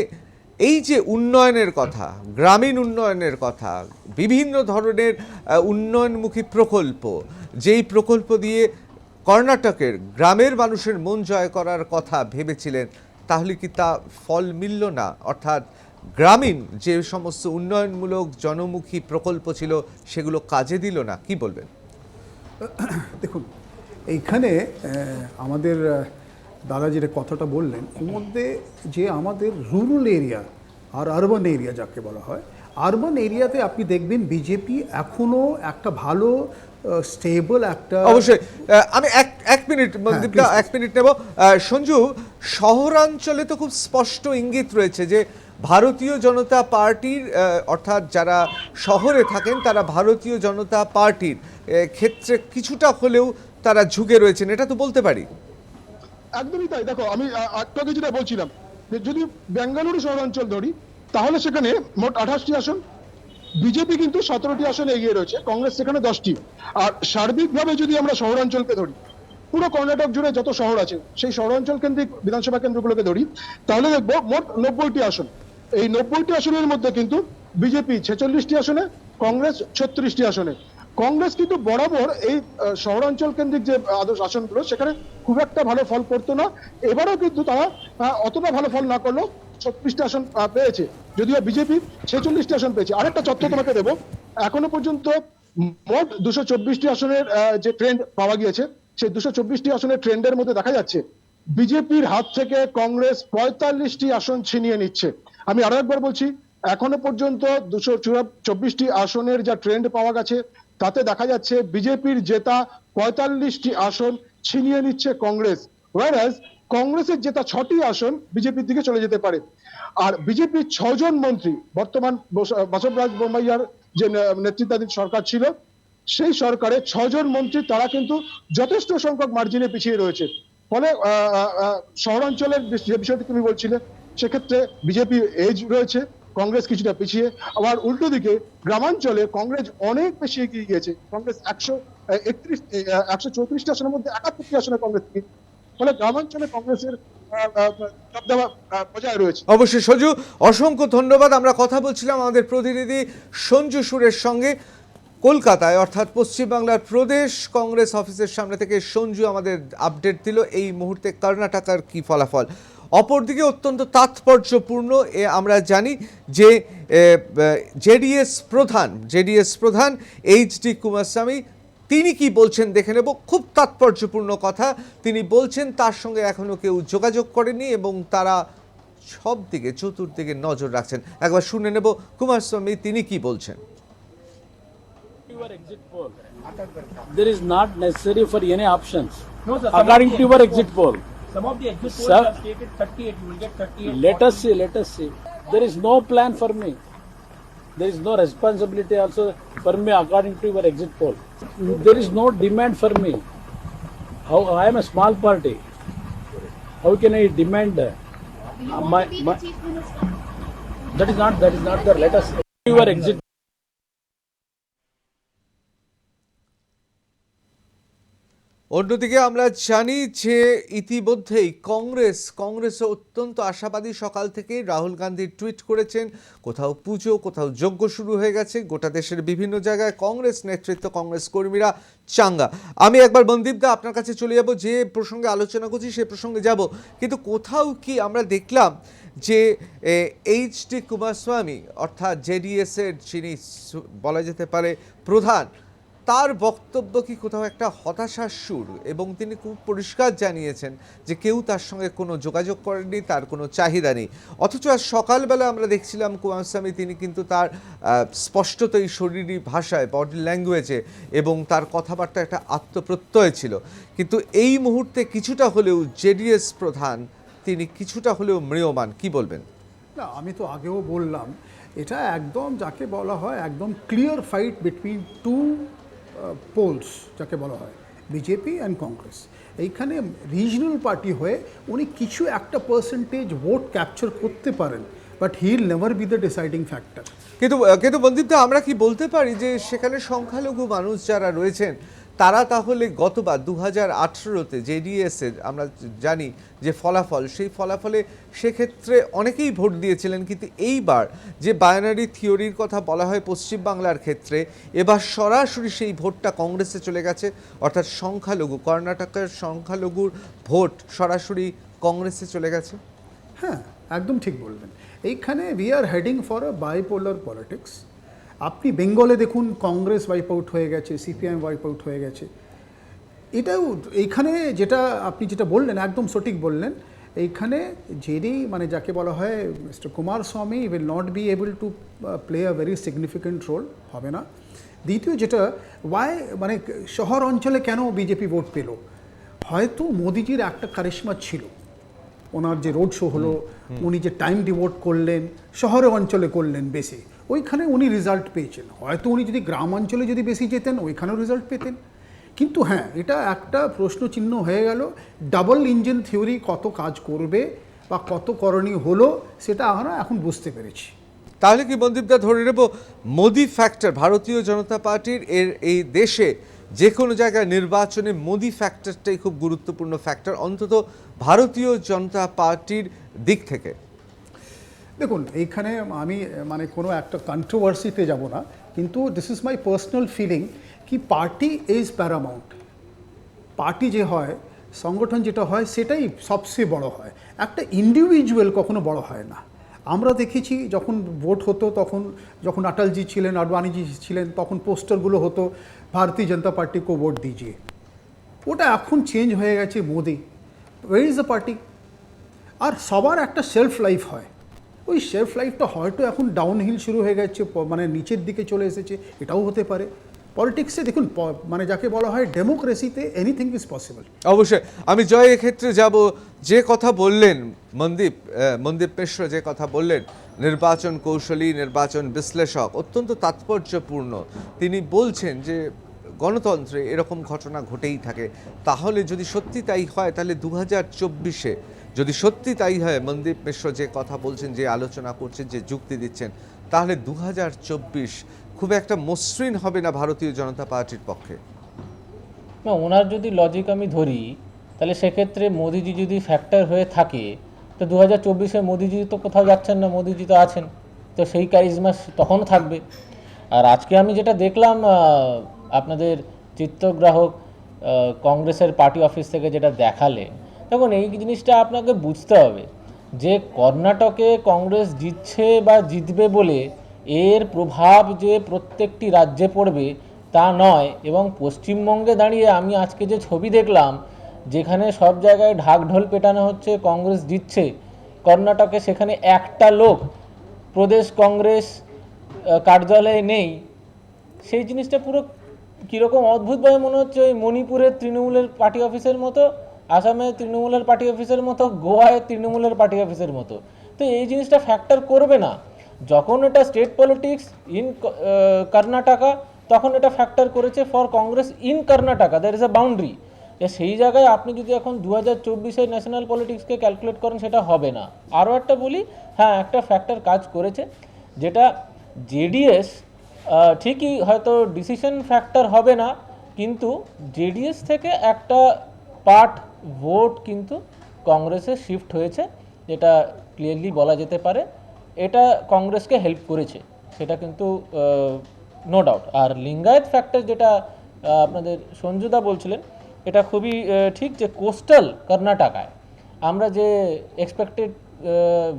এই যে উন্নয়নের কথা, গ্রামীণ উন্নয়নের কথা, বিভিন্ন ধরনের উন্নয়নমুখী প্রকল্প, যেই প্রকল্প দিয়ে কর্ণাটকের গ্রামের মানুষের মন জয় করার কথা ভেবেছিলেন, তাহলে কি তা ফল মিলল না? অর্থাৎ গ্রামীণ যে সমস্ত উন্নয়নমূলক জনমুখী প্রকল্প ছিল সেগুলো কাজে দিল না, কি বলবেন? দেখুন, এইখানে আমাদের দাদা যেটা কথাটা বললেন, এর মধ্যে যে আমাদের রুরাল এরিয়া আর আরবান এরিয়া যাকে বলা হয়, আরবান এরিয়াতে আপনি দেখবেন বিজেপি এখনও একটা ভালো স্টেবল একটা। অবশ্যই আমি এক মিনিট মনদীপদা, এক মিনিট নেব। সঞ্জু, শহরাঞ্চলে তো খুব স্পষ্ট ইঙ্গিত রয়েছে যে ভারতীয় জনতা পার্টির, অর্থাৎ যারা শহরে থাকেন তারা ভারতীয় জনতা পার্টির ক্ষেত্রে কিছুটা হলেও তারা ঝুঁকে রয়েছেন, এটা তো বলতে পারি। একদমই তাই। দেখো, আমি একটু আগে যেটা বলছিলাম, যে যদি বেঙ্গালুরু শহরাঞ্চল ধরি তাহলে সেখানে মোট 28টি আসন, বিজেপি কিন্তু 17টি আসনে এগিয়ে রয়েছে, কংগ্রেস সেখানে 10টি। আর সার্বিকভাবে যদি আমরা শহরাঞ্চলকে ধরি, পুরো কর্ণাটক জুড়ে যত শহর আছে সেই শহরাঞ্চল কেন্দ্রিক বিধানসভা কেন্দ্রগুলোকে ধরি, তাহলে দেখবো মোট 90টি আসন। এই 90টি আসনের মধ্যে কিন্তু বিজেপি 46টি আসনে, কংগ্রেস 36টি আসনে। কংগ্রেস কিন্তু বরাবর এই শহরাঞ্চল কেন্দ্রিক যে আদর্শ আসনগুলো সেখানে খুব একটা ভালো ফল করতো না। এবারেও কিন্তু তারা অতটা ভালো ফল না করলেও 36টি আসন পেয়েছে, যদিও বিজেপি 46টি আসন পেয়েছে। আরেকটা তথ্য তোমাকে দেবো, এখনো পর্যন্ত মোট 224টি আসনের যে ট্রেন্ড পাওয়া গিয়েছে, সেই 224টি আসনের ট্রেন্ডের মধ্যে দেখা যাচ্ছে বিজেপির হাত থেকে কংগ্রেস 45টি আসন ছিনিয়ে নিচ্ছে। আমি আরো একবার বলছি, এখনো পর্যন্ত 224টি আসনের যা ট্রেন্ড পাওয়া গেছে তাতে দেখা যাচ্ছে বিজেপির জেতা 45টি আসন ছিনিয়ে নিচ্ছে কংগ্রেস, ওয়ারাজ কংগ্রেসের জেতা 6টি আসন বিজেপির দিকে চলে যেতে পারে। আর বিজেপির 6জন মন্ত্রী, বর্তমান বাসবরাজ বোম্মাইয়ার যে নেতৃত্বাধীন সরকার ছিল সেই সরকারে 6জন মন্ত্রী তারা কিন্তু যথেষ্ট সংখ্যক মার্জিনে পিছিয়ে রয়েছে। ফলে শহরাঞ্চলের যে বিষয়টি তুমি বলছিলে, সেক্ষেত্রে বিজেপি এজ রয়েছে, কংগ্রেস কিছুটা পিছিয়ে। আবার উল্টো দিকে গ্রামাঞ্চলে কংগ্রেস অনেক বেশি এগিয়ে গিয়েছে, কংগ্রেস 134টি আসনের মধ্যে 71টি আসনে কংগ্রেস, ফলে গ্রামাঞ্চলে কংগ্রেসের দবদবা বজায় রয়েছে। অবশ্যই সঞ্জু, অসংখ্য ধন্যবাদ। আমরা কথা বলছিলাম আমাদের প্রতিনিধি সঞ্জু সুরের সঙ্গে কলকাতায়, অর্থাৎ পশ্চিমবাংলার প্রদেশ কংগ্রেস অফিসের সামনে থেকে সঞ্জু আমাদের আপডেট দিল এই মুহূর্তে কর্ণাটকের কি ফলাফল। অপরদিকে অত্যন্ত তাৎপর্যপূর্ণ আমরা জানি যে জেডিএস প্রধান এইচ.ডি. কুমারস্বামী তিনি কি বলছেন দেখে নেব। খুব তাৎপর্যপূর্ণ কথা তিনি বলছেন, তার সঙ্গে এখনো কেউ যোগাযোগ করেনি এবং তারা সব দিকে চতুর্দিকে নজর রাখছেন। একবার শুনে নেব কুমারস্বামী তিনি কি বলছেন। Your exit poll, there is not necessary for any options. No, sir, according to your exit poll. Some of the exit polls Sir, have stated 38. You will get 38. Let us see. There is no plan for me. There is no responsibility also for me according to your exit poll. There is no demand for me. How I am a small party. How can I demand my that is not there. Let us see your exit. অন্যদিকে আমরা জানি যে ইতিমধ্যেই কংগ্রেস অত্যন্ত আশাবাদী। সকাল থেকে Rahul Gandhi tweet করেছেন, কোথাও পুজো, কোথাও যজ্ঞ শুরু হয়ে গেছে। গোটা দেশের বিভিন্ন জায়গায় কংগ্রেস নেতৃত্ব, কংগ্রেস কর্মীরা চাঙ্গা। আমি একবার মনদীপদা আপনার কাছে চলে যাব, যে প্রসঙ্গে আলোচনা করছি সে প্রসঙ্গে যাব, কিন্তু কোথাও কি আমরা দেখলাম যে এইচ.ডি. কুমারস্বামী অর্থাৎ জেডিএসের যিনি বলা যেতে পারে প্রধান, তার বক্তব্য কি কোথাও একটা হতাশার সুর, এবং তিনি খুব পরিষ্কার জানিয়েছেন যে কেউ তার সঙ্গে কোনো যোগাযোগ করেনি, তার কোনো চাহিদা নেই। অথচ আজ সকালবেলা আমরা দেখছিলাম কুমারস্বামী তিনি কিন্তু তার স্পষ্টতই শরীরী ভাষায়, বডি ল্যাঙ্গুয়েজে এবং তার কথাবার্তা একটা আত্মপ্রত্যয় ছিল। কিন্তু এই মুহূর্তে কিছুটা হলেও জেডিএস প্রধান তিনি কিছুটা হলেও ম্রিয়মাণ। কি বলবেন? না, আমি তো আগেও বললাম, এটা একদম যাকে বলা হয় একদম clear fight between two poles, যাকে বলা হয় বিজেপি অ্যান্ড কংগ্রেস। এইখানে রিজনাল পার্টি হয়ে উনি কিছু একটা পার্সেন্টেজ ভোট ক্যাপচার করতে পারেন, but he will never be the deciding factor. কিন্তু মনদীপদা, আমরা কি বলতে পারি যে সেখানে সংখ্যালঘু মানুষ যারা রয়েছেন তারা তাহলে গতবার 2018-তে জেডিএসের আমরা জানি যে ফলাফল, সেই ফলাফলে সেক্ষেত্রে অনেকেই ভোট দিয়েছিলেন, কিন্তু এইবার যে বাইনারি থিওরির কথা বলা হয় পশ্চিমবাংলার ক্ষেত্রে, এবার সরাসরি সেই ভোটটা কংগ্রেসে চলে গেছে, অর্থাৎ সংখ্যালঘু, কর্ণাটকের সংখ্যালঘুর ভোট সরাসরি কংগ্রেসে চলে গেছে। হ্যাঁ, একদম ঠিক বলবেন। এইখানে we are heading for a bipolar politics. আপনি বেঙ্গলে দেখুন, কংগ্রেস ওয়াইপ আউট হয়ে গেছে, সিপিআইএম ওয়াইপ আউট হয়ে গেছে। এটাও এইখানে আপনি যেটা বললেন একদম সঠিক বললেন। এইখানে মানে যাকে বলা হয় mister Kumaraswamy will not be able to play a very significant role, হবে না। দ্বিতীয় যেটা, মানে শহর অঞ্চলে কেন বিজেপি ভোট পেল, হয়তো মোদিজির একটা কারিশমা ছিল। ওনার যে রোড শো হলো, উনি যে টাইম ডিভোট করলেন, শহরে অঞ্চলে করলেন বেশি, ওইখানে উনি রেজাল্ট পেয়েছেন। হয়তো উনি যদি গ্রাম অঞ্চলে যদি বেশি যেতেন, ওইখানেও রেজাল্ট পেতেন। কিন্তু হ্যাঁ, এটা একটা প্রশ্নচিহ্ন হয়ে গেল। ডাবল ইঞ্জিন থিওরি কত কাজ করবে বা কত করণীয় হলো, সেটা আমরা এখন বুঝতে পেরেছি। তাহলে কি মনদীপদা ধরে নেব মোদি ফ্যাক্টর, ভারতীয় জনতা পার্টির এই দেশে যে কোনো জায়গায় নির্বাচনে মোদি ফ্যাক্টরটাই খুব গুরুত্বপূর্ণ ফ্যাক্টর, অন্তত ভারতীয় জনতা পার্টির দিক থেকে? দেখুন এইখানে আমি মানে কোনো একটা কন্ট্রোভার্সিতে যাব না, কিন্তু this is my personal feeling কি পার্টি ইজ প্যারামাউন্ট। পার্টি যে হয়, সংগঠন যেটা হয় সেটাই সবচেয়ে বড় হয়, একটা ইন্ডিভিজুয়াল কখনো বড় হয় না। আমরা দেখেছি যখন ভোট হতো তখন, যখন অটলজি ছিলেন, আডবাণীজি ছিলেন, তখন পোস্টারগুলো হতো ভারতীয় জনতা পার্টি কো ভোট দিজিয়ে। ওটা এখন চেঞ্জ হয়ে গেছে Modi, war is the party. আর সবার একটা সেলফ লাইফ হয়, ওই সেলফ লাইফটা হয়তো এখন ডাউনহিল শুরু হয়ে গেছে, মানে নিচের দিকে চলে এসেছে, এটাও হতে পারে। পলিটিক্সে দেখুন মানে যাকে বলা হয় ডেমোক্রেসিতে এনিথিং ইজ পসিবল। অবশ্যই আমি জয় এক্ষেত্রে যাব, যে কথা বললেন মনদীপ মিশ্র, যে কথা বললেন নির্বাচন কৌশলী, নির্বাচন বিশ্লেষক, অত্যন্ত তাৎপর্যপূর্ণ। তিনি বলছেন যে গণতন্ত্রে এরকম ঘটনা ঘটেই থাকে। তাহলে যদি সত্যি তাই হয়, তাহলে 2024-এ যদি সত্যি তাই হয়, মনদীপ মিশ্র যে কথা বলছেন, যে আলোচনা করছেন, যে যুক্তি দিচ্ছেন, তাহলে 2024 খুব একটা মসৃণ হবে না ভারতীয় জনতা পার্টির পক্ষে। না, ওনার যদি লজিক আমি ধরি, তাহলে সেক্ষেত্রে মোদিজি যদি ফ্যাক্টর হয়ে থাকে, তো 2024-এ মোদিজি তো কোথাও যাচ্ছেন না, মোদিজি তো আছেন, তো সেই কারিজমা তখনও থাকবে। আর আজকে আমি যেটা দেখলাম আপনাদের চিত্রগ্রাহক কংগ্রেসের পার্টি অফিস থেকে যেটা দেখালে, তখন এই জিনিসটা আপনাকে বুঝতে হবে যে কর্ণাটকে কংগ্রেস জিতছে বা জিতবে বলে এর প্রভাব যে প্রত্যেকটি রাজ্যে পড়বে তা নয়। এবং পশ্চিমবঙ্গে দাঁড়িয়ে আমি আজকে যে ছবি দেখলাম, যেখানে সব জায়গায় ঢাকঢোল পেটানো হচ্ছে কংগ্রেস জিতছে, কর্ণাটকে সেখানে একটা লোক প্রদেশ কংগ্রেস কার্যালয়ে নেই, সেই জিনিসটা পুরো কীরকম অদ্ভুতভাবে মনে হচ্ছে ওই মণিপুরের তৃণমূলের পার্টি অফিসের মতো, আসামের তৃণমূলের পার্টি অফিসের মতো, গোয়ায় তৃণমূলের পার্টি অফিসের মতো। তো এই জিনিসটা ফ্যাক্টর করবে না। যখন এটা স্টেট পলিটিক্স ইন কর্ণাটকা, তখন এটা ফ্যাক্টর করেছে for Congress in Karnataka, there is a boundary. সেই জায়গায় আপনি যদি এখন 2024-এর ন্যাশনাল পলিটিক্সকে ক্যালকুলেট করেন, সেটা হবে না। আরও একটা বলি, হ্যাঁ একটা ফ্যাক্টর কাজ করেছে, যেটা জেডিএস ঠিকই হয়তো ডিসিশন ফ্যাক্টর হবে না, কিন্তু জেডিএস থেকে একটা পার্ট ভোট কিন্তু কংগ্রেসে শিফট হয়েছে, যেটা ক্লিয়ারলি বলা যেতে পারে। এটা কংগ্রেসকে হেল্প করেছে, সেটা কিন্তু নো ডাউট। আর লিঙ্গায়েত ফ্যাক্টর যেটা আপনাদের সঞ্জুদা বলছিলেন, এটা খুবই ঠিক, যে কোস্টাল কর্ণাটকায় আমরা যে এক্সপেক্টেড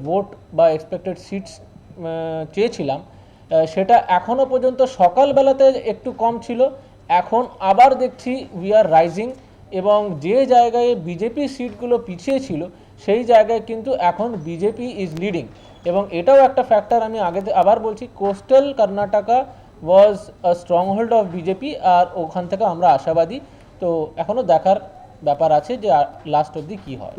ভোট বা এক্সপেক্টেড সিটস চেয়েছিলাম, সেটা এখনও পর্যন্ত সকালবেলাতে একটু কম ছিল, এখন আবার দেখছি উই আর রাইজিং। এবং যে জায়গায় বিজেপি সিটগুলো পিছিয়ে ছিল, সেই জায়গায় কিন্তু এখন বিজেপি ইজ লিডিং। এবং এটাও একটা ফ্যাক্টর, আমি আবার বলছি, coastal Karnataka was a stronghold of BJP, আর ওখান থেকে আমরা আশাবাদী। তো এখনও দেখার ব্যাপার আছে যে লাস্ট অবধি কী হয়।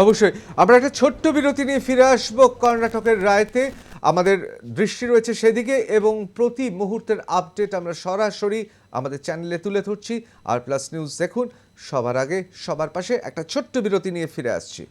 অবশ্যই আমরা একটা ছোট্ট বিরতি নিয়ে ফিরে আসবো কর্ণাটকের রায়তে। আমাদের দৃষ্টি রয়েছে সেদিকে, এবং প্রতি মুহূর্তের আপডেট আমরা সরাসরি আমাদের চ্যানেলে তুলে ধরছি। আর প্লাস নিউজ দেখুন সবার আগে, সবার পাশে। একটা ছোট্ট বিরতি নিয়ে ফিরে আসছি।